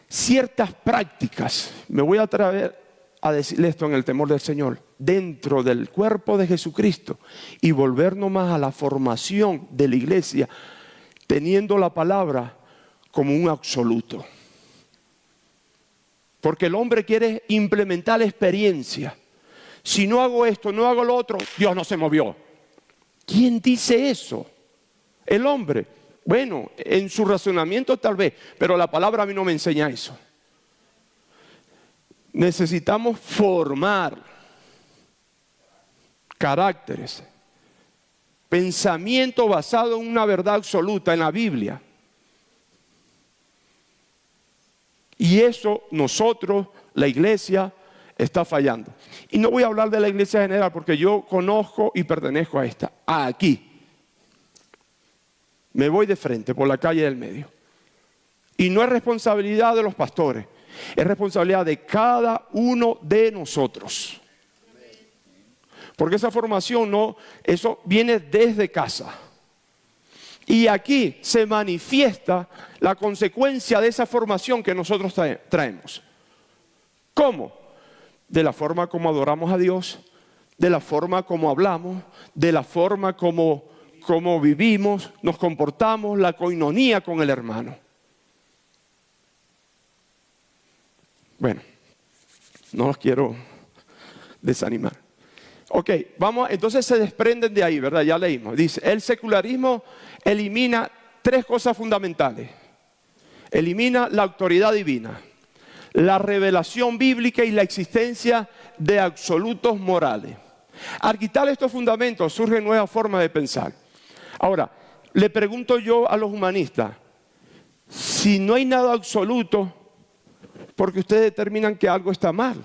ciertas prácticas. Me voy a atrever a decirle esto en el temor del Señor, dentro del cuerpo de Jesucristo, y volvernos más a la formación de la iglesia, teniendo la palabra como un absoluto. Porque el hombre quiere implementar la experiencia. Si no hago esto, no hago lo otro, Dios no se movió. ¿Quién dice eso? El hombre. Bueno, en su razonamiento tal vez, pero la palabra a mí no me enseña eso. Necesitamos formar caracteres, pensamiento basado en una verdad absoluta, en la Biblia. Y eso nosotros, la iglesia, está fallando. Y no voy a hablar de la iglesia general porque yo conozco y pertenezco a esta. Aquí. Me voy de frente por la calle del medio. Y no es responsabilidad de los pastores, es responsabilidad de cada uno de nosotros. Porque esa formación eso viene desde casa. Y aquí se manifiesta la consecuencia de esa formación que nosotros traemos. ¿Cómo? De la forma como adoramos a Dios, de la forma como hablamos, de la forma como vivimos, nos comportamos, la coinonía con el hermano. Bueno, no los quiero desanimar. Ok, entonces se desprenden de ahí, ¿verdad? Ya leímos. Dice, el secularismo elimina tres cosas fundamentales. Elimina la autoridad divina, la revelación bíblica y la existencia de absolutos morales. Al quitar estos fundamentos surgen nuevas formas de pensar. Ahora, le pregunto yo a los humanistas, si no hay nada absoluto, ¿por qué ustedes determinan que algo está mal?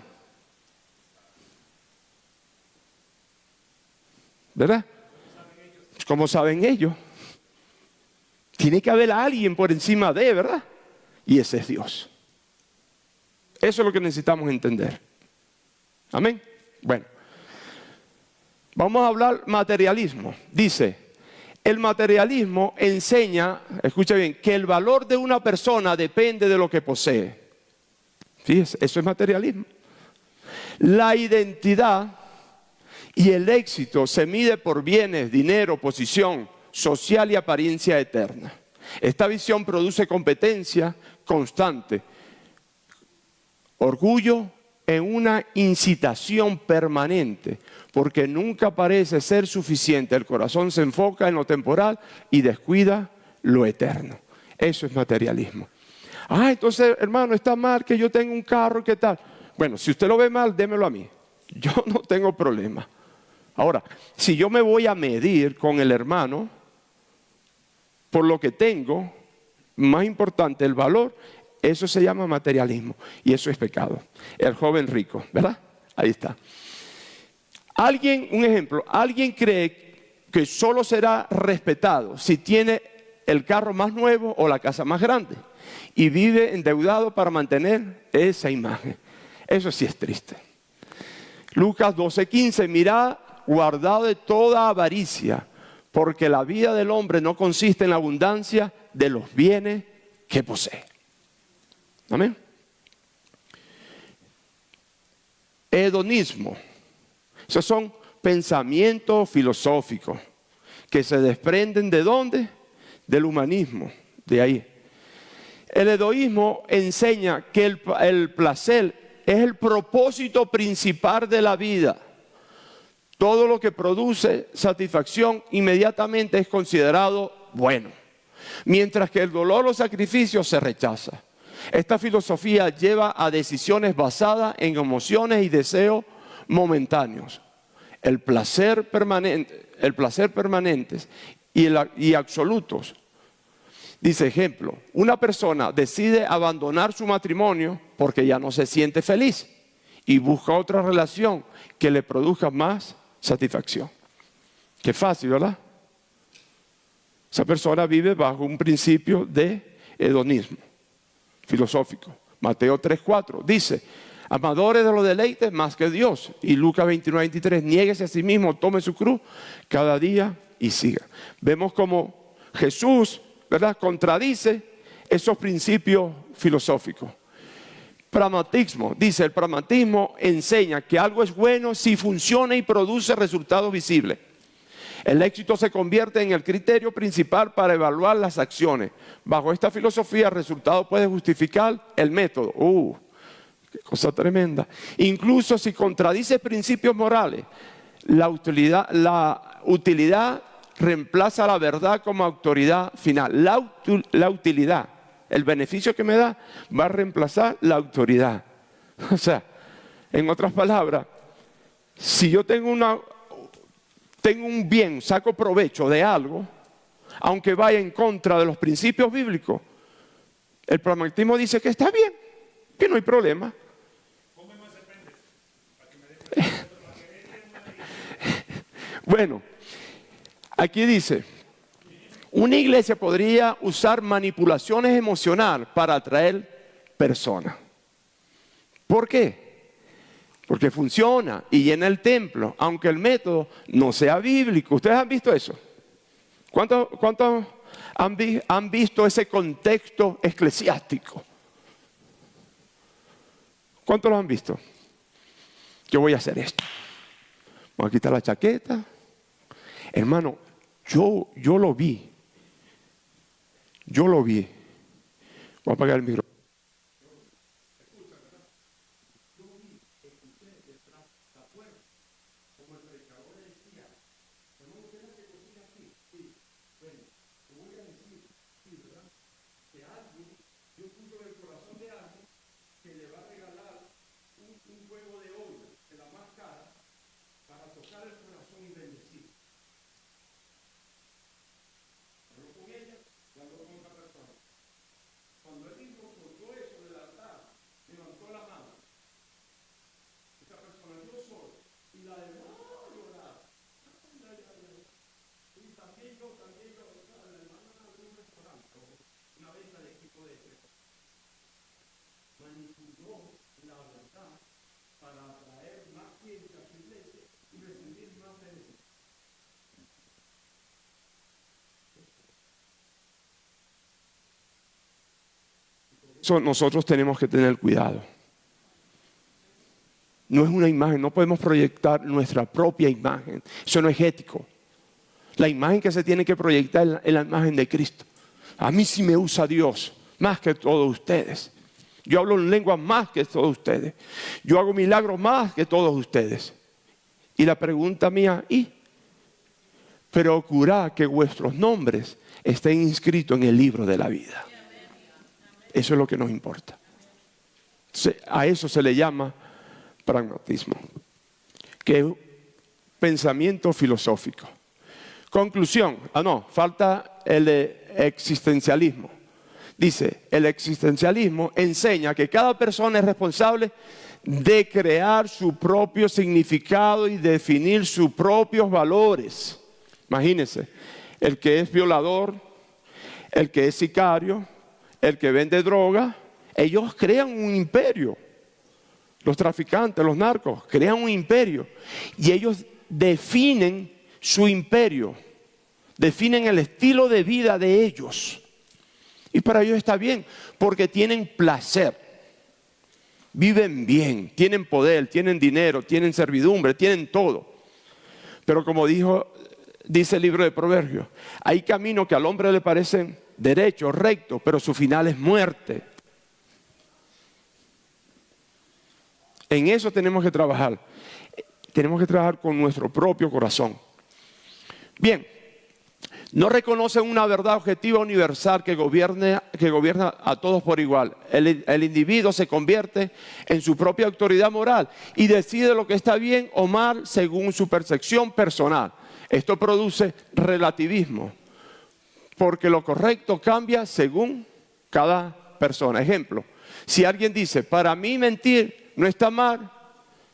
¿Verdad? ¿Cómo saben ellos? Tiene que haber alguien por encima de, ¿verdad? Y ese es Dios. Eso es lo que necesitamos entender. Amén. Bueno, vamos a hablar materialismo. Dice, el materialismo enseña, escucha bien, que el valor de una persona depende de lo que posee. Fíjese, eso es materialismo. La identidad y el éxito se mide por bienes, dinero, posición social y apariencia eterna. Esta visión produce competencia constante, orgullo en una incitación permanente, porque nunca parece ser suficiente. El corazón se enfoca en lo temporal y descuida lo eterno. Eso es materialismo. Entonces, hermano, está mal que yo tenga un carro, ¿qué tal? Bueno, si usted lo ve mal, démelo a mí. Yo no tengo problema. Ahora, si yo me voy a medir con el hermano por lo que tengo, más importante el valor, eso se llama materialismo y eso es pecado. El joven rico, ¿verdad? Ahí está. Un ejemplo, alguien cree que solo será respetado si tiene el carro más nuevo o la casa más grande y vive endeudado para mantener esa imagen. Eso sí es triste. Lucas 12:15, mirad, guardado de toda avaricia, porque la vida del hombre no consiste en la abundancia de los bienes que posee. Amén. Hedonismo. Esos son pensamientos filosóficos que se desprenden ¿de dónde? Del humanismo, de ahí. El hedonismo enseña que el placer es el propósito principal de la vida. Todo lo que produce satisfacción inmediatamente es considerado bueno, mientras que el dolor o sacrificio se rechaza. Esta filosofía lleva a decisiones basadas en emociones y deseos momentáneos. El placer permanentes y absolutos. Dice ejemplo, una persona decide abandonar su matrimonio porque ya no se siente feliz y busca otra relación que le produzca más satisfacción. Qué fácil, ¿verdad? Esa persona vive bajo un principio de hedonismo filosófico. Mateo 3:4 dice, amadores de los deleites más que Dios. Y Lucas 29:23, niéguese a sí mismo, tome su cruz cada día y siga. Vemos como Jesús, ¿verdad?, contradice esos principios filosóficos. Pragmatismo, dice, el pragmatismo enseña que algo es bueno si funciona y produce resultados visibles. El éxito se convierte en el criterio principal para evaluar las acciones. Bajo esta filosofía, el resultado puede justificar el método. Qué cosa tremenda. Incluso si contradice principios morales, la utilidad reemplaza la verdad como autoridad final. La utilidad, el beneficio que me da, va a reemplazar la autoridad. O sea, en otras palabras, si yo tengo un bien, saco provecho de algo, aunque vaya en contra de los principios bíblicos, el pragmatismo dice que está bien, que no hay problema. Bueno, aquí dice, una iglesia podría usar manipulaciones emocionales para atraer personas. ¿Por qué? Porque funciona y llena el templo, aunque el método no sea bíblico. ¿Ustedes han visto eso? ¿Cuántos han visto ese contexto eclesiástico? ¿Cuántos lo han visto? Yo voy a hacer esto. Voy a quitar la chaqueta. Hermano, yo lo vi. Yo lo vi. Voy a apagar el micrófono. Nosotros tenemos que tener cuidado. no es una imagen, no podemos proyectar nuestra propia imagen. Eso no es ético. La imagen que se tiene que proyectar es la imagen de Cristo. A mí sí me usa Dios, más que todos ustedes. Yo hablo en lengua más que todos ustedes. Yo hago milagros más que todos ustedes. Y la pregunta mía, procurad que vuestros nombres estén inscritos en el libro de la vida. Eso es lo que nos importa. A eso se le llama pragmatismo, que es pensamiento filosófico. Conclusión, falta el existencialismo. Dice, el existencialismo enseña que cada persona es responsable de crear su propio significado y definir sus propios valores. Imagínense, el que es violador, el que es sicario, el que vende droga, ellos crean un imperio. Los traficantes, los narcos, crean un imperio. Y ellos definen su imperio, definen el estilo de vida de ellos. Y para ellos está bien, porque tienen placer, viven bien, tienen poder, tienen dinero, tienen servidumbre, tienen todo. Pero como dice el libro de Proverbios, hay caminos que al hombre le parecen derechos, rectos, pero su final es muerte. En eso tenemos que trabajar. Tenemos que trabajar con nuestro propio corazón. Bien, no reconocen una verdad objetiva universal que gobierna a todos por igual. El individuo se convierte en su propia autoridad moral y decide lo que está bien o mal según su percepción personal. Esto produce relativismo, porque lo correcto cambia según cada persona. Ejemplo, si alguien dice, para mí mentir no está mal,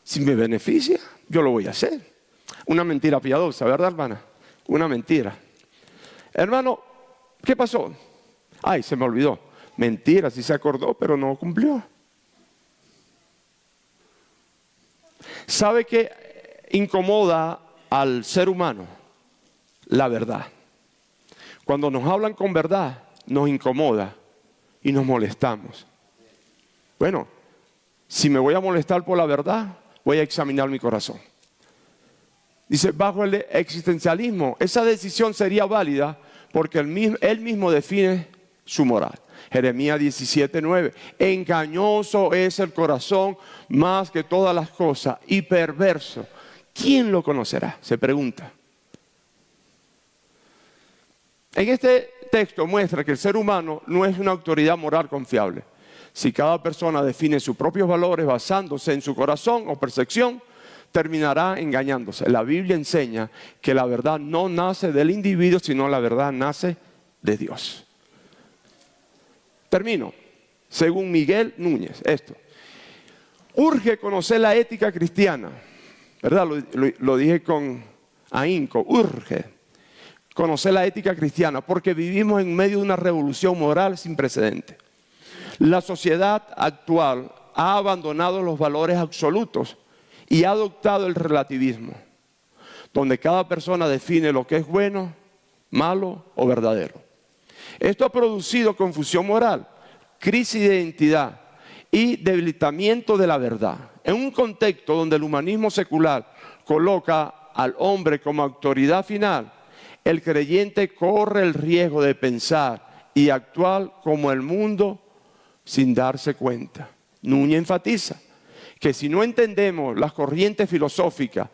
si me beneficia, yo lo voy a hacer. Una mentira piadosa, ¿verdad, hermana? Una mentira. Hermano, ¿qué pasó? Ay, se me olvidó. Mentira, sí se acordó, pero no cumplió. ¿Sabe qué incomoda al ser humano? La verdad. Cuando nos hablan con verdad, nos incomoda y nos molestamos. Bueno, si me voy a molestar por la verdad, voy a examinar mi corazón. Dice, bajo el existencialismo, esa decisión sería válida porque él mismo define su moral. Jeremías 17:9, engañoso es el corazón más que todas las cosas y perverso. ¿Quién lo conocerá? Se pregunta. En este texto muestra que el ser humano no es una autoridad moral confiable. Si cada persona define sus propios valores basándose en su corazón o percepción, terminará engañándose. La Biblia enseña que la verdad no nace del individuo, sino la verdad nace de Dios. Termino. Según Miguel Núñez, esto. Urge conocer la ética cristiana. ¿Verdad? Lo dije con ahínco. Urge conocer la ética cristiana porque vivimos en medio de una revolución moral sin precedentes. La sociedad actual ha abandonado los valores absolutos y ha adoptado el relativismo, donde cada persona define lo que es bueno, malo o verdadero. Esto ha producido confusión moral, crisis de identidad y debilitamiento de la verdad. En un contexto donde el humanismo secular coloca al hombre como autoridad final, el creyente corre el riesgo de pensar y actuar como el mundo sin darse cuenta. Núñez enfatiza que si no entendemos las corrientes filosóficas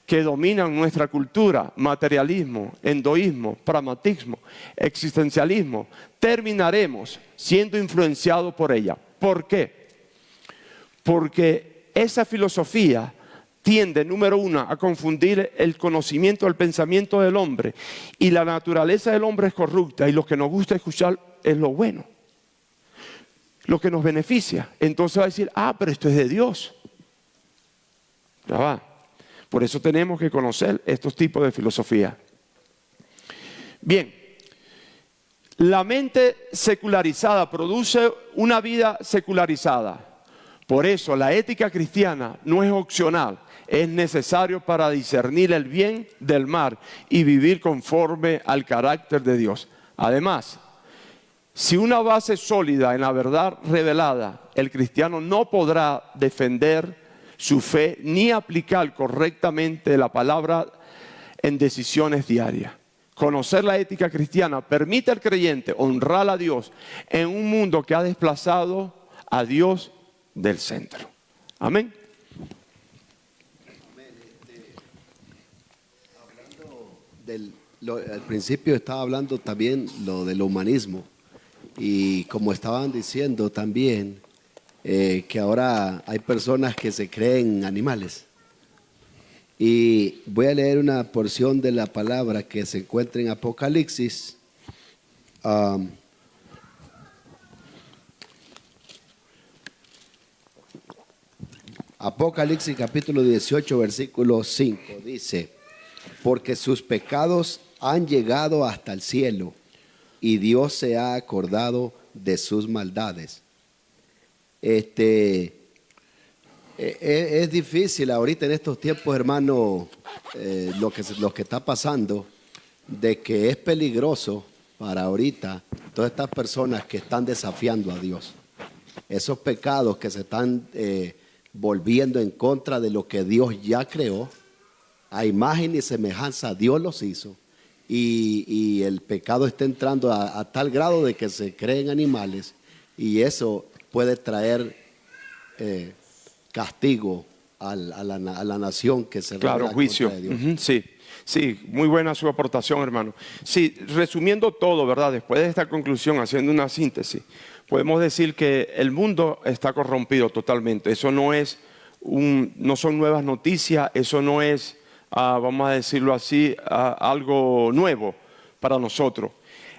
que dominan nuestra cultura, materialismo, endoísmo, pragmatismo, existencialismo, terminaremos siendo influenciados por ella. ¿Por qué? Porque esa filosofía tiende, número uno, a confundir el conocimiento, el pensamiento del hombre, y la naturaleza del hombre es corrupta y lo que nos gusta escuchar es lo bueno, lo que nos beneficia. Entonces va a decir, pero esto es de Dios. Ya va. Por eso tenemos que conocer estos tipos de filosofía. Bien, la mente secularizada produce una vida secularizada. Por eso la ética cristiana no es opcional, es necesario para discernir el bien del mal y vivir conforme al carácter de Dios. Además, si una base sólida en la verdad revelada, el cristiano no podrá defender su fe ni aplicar correctamente la palabra en decisiones diarias. Conocer la ética cristiana permite al creyente honrar a Dios en un mundo que ha desplazado a Dios del centro. Amén. Al principio estaba hablando también lo del humanismo y como estaban diciendo también que ahora hay personas que se creen animales. Y voy a leer una porción de la palabra que se encuentra en Apocalipsis. Apocalipsis capítulo 18, versículo 5 dice: porque sus pecados han llegado hasta el cielo y Dios se ha acordado de sus maldades. Es difícil ahorita en estos tiempos, hermano, lo que está pasando, de que es peligroso para ahorita todas estas personas que están desafiando a Dios. Esos pecados que se están volviendo en contra de lo que Dios ya creó, a imagen y semejanza Dios los hizo, y el pecado está entrando a tal grado de que se creen animales, y eso puede traer castigo a la nación que se Claro, rebela juicio. contra Dios. Sí, sí, muy buena su aportación, hermano. Sí, resumiendo todo, ¿verdad? Después de esta conclusión, haciendo una síntesis, podemos decir que el mundo está corrompido totalmente. Eso no son nuevas noticias, eso no es, vamos a decirlo así, algo nuevo para nosotros.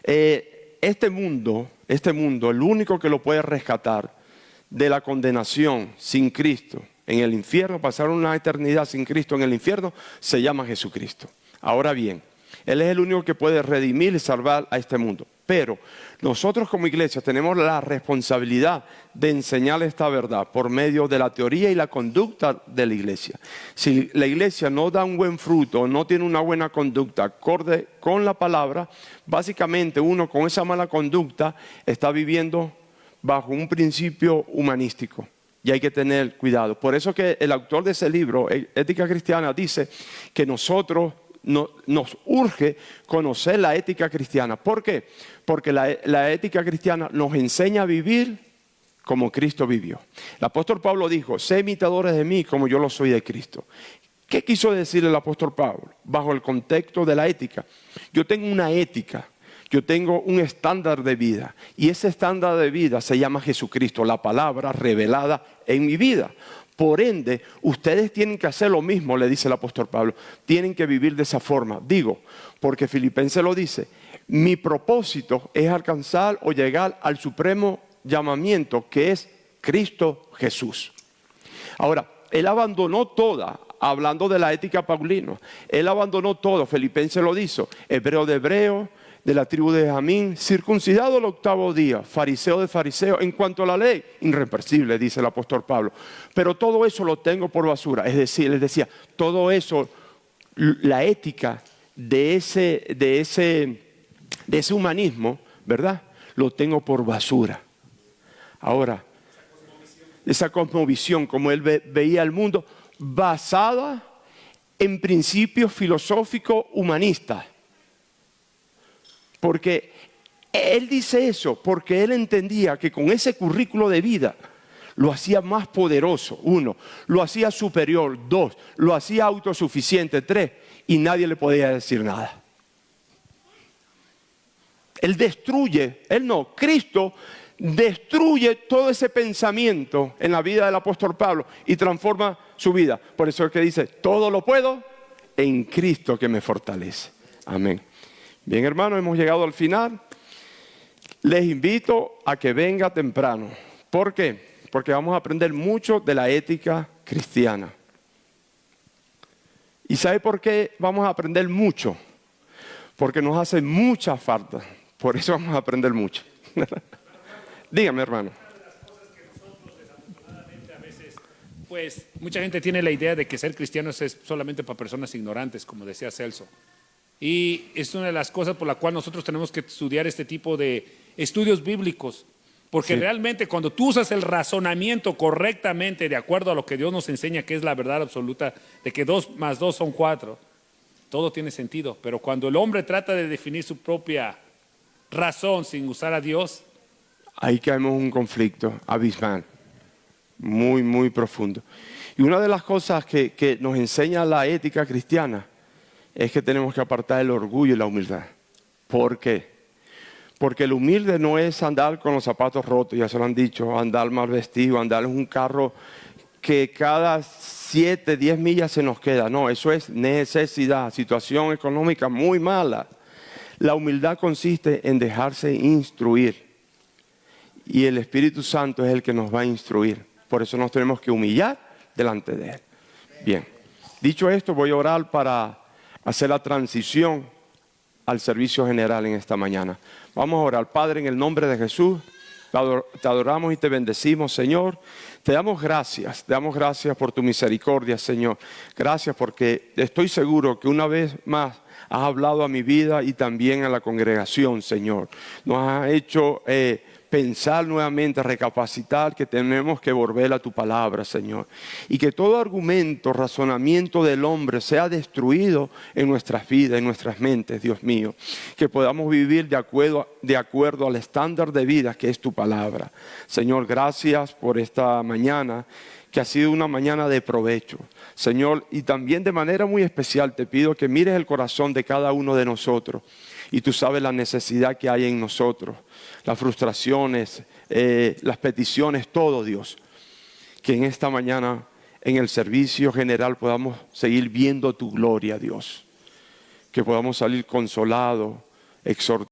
Este mundo, el único que lo puede rescatar de la condenación sin Cristo en el infierno, pasar una eternidad sin Cristo en el infierno, se llama Jesucristo. Ahora bien, Él es el único que puede redimir y salvar a este mundo. Pero nosotros como iglesia tenemos la responsabilidad de enseñar esta verdad por medio de la teoría y la conducta de la iglesia. Si la iglesia no da un buen fruto, no tiene una buena conducta acorde con la palabra, básicamente uno con esa mala conducta está viviendo bajo un principio humanístico. Y hay que tener cuidado. Por eso que el autor de ese libro, Ética Cristiana, dice que nosotros nos urge conocer la ética cristiana. ¿Por qué? Porque la ética cristiana nos enseña a vivir como Cristo vivió. El apóstol Pablo dijo: sé imitadores de mí como yo lo soy de Cristo. ¿Qué quiso decir el apóstol Pablo? Bajo el contexto de la ética. Yo tengo una ética. Yo tengo un estándar de vida y ese estándar de vida se llama Jesucristo, la palabra revelada en mi vida. Por ende, ustedes tienen que hacer lo mismo, le dice el apóstol Pablo. Tienen que vivir de esa forma. Digo, porque Filipenses lo dice, mi propósito es alcanzar o llegar al supremo llamamiento que es Cristo Jesús. Ahora, Él abandonó toda, hablando de la ética paulina, Él abandonó todo, Filipenses lo dice, hebreo de hebreo, de la tribu de Benjamín, circuncidado el 8º día, fariseo de fariseo, en cuanto a la ley, irreprensible, dice el apóstol Pablo. Pero todo eso lo tengo por basura. Es decir, les decía, todo eso, la ética de ese humanismo, ¿verdad? Lo tengo por basura. Ahora, esa cosmovisión, como él veía el mundo, basada en principios filosóficos humanistas. Porque él dice eso, porque él entendía que con ese currículo de vida lo hacía más poderoso, 1, lo hacía superior, 2, lo hacía autosuficiente, 3, y nadie le podía decir nada. Cristo destruye todo ese pensamiento en la vida del apóstol Pablo y transforma su vida. Por eso es que dice, todo lo puedo en Cristo que me fortalece. Amén. Bien, hermanos, hemos llegado al final. Les invito a que venga temprano. ¿Por qué? Porque vamos a aprender mucho de la ética cristiana. ¿Y sabe por qué vamos a aprender mucho? Porque nos hace mucha falta. Por eso vamos a aprender mucho. Dígame, hermano. Pues mucha gente tiene la idea de que ser cristianos es solamente para personas ignorantes, como decía Celso. Y es una de las cosas por la cual nosotros tenemos que estudiar este tipo de estudios bíblicos, Porque Sí. realmente cuando tú usas el razonamiento correctamente, de acuerdo a lo que Dios nos enseña, que es la verdad absoluta, de que 2 más 2 son 4, todo tiene sentido. Pero cuando el hombre trata de definir su propia razón sin usar a Dios, Ahí caemos en un conflicto abismal, muy, muy profundo. Y una de las cosas que nos enseña la ética cristiana es que tenemos que apartar el orgullo y la humildad. ¿Por qué? Porque el humilde no es andar con los zapatos rotos, ya se lo han dicho, andar mal vestido, andar en un carro que cada 7, 10 millas se nos queda. No, eso es necesidad, situación económica muy mala. La humildad consiste en dejarse instruir. Y el Espíritu Santo es el que nos va a instruir. Por eso nos tenemos que humillar delante de Él. Bien, dicho esto, voy a orar para hacer la transición al servicio general en esta mañana. Vamos a orar. Padre, en el nombre de Jesús, te adoramos y te bendecimos, Señor. Te damos gracias por tu misericordia, Señor. Gracias porque estoy seguro que una vez más has hablado a mi vida y también a la congregación, Señor. Nos has hecho pensar nuevamente, recapacitar que tenemos que volver a tu palabra, Señor. Y que todo argumento, razonamiento del hombre sea destruido en nuestras vidas, en nuestras mentes, Dios mío. Que podamos vivir de acuerdo al estándar de vida que es tu palabra. Señor, gracias por esta mañana, que ha sido una mañana de provecho. Señor, y también de manera muy especial te pido que mires el corazón de cada uno de nosotros. Y tú sabes la necesidad que hay en nosotros, las frustraciones, las peticiones, todo, Dios. Que en esta mañana, en el servicio general, podamos seguir viendo tu gloria, Dios. Que podamos salir consolados, exhortados.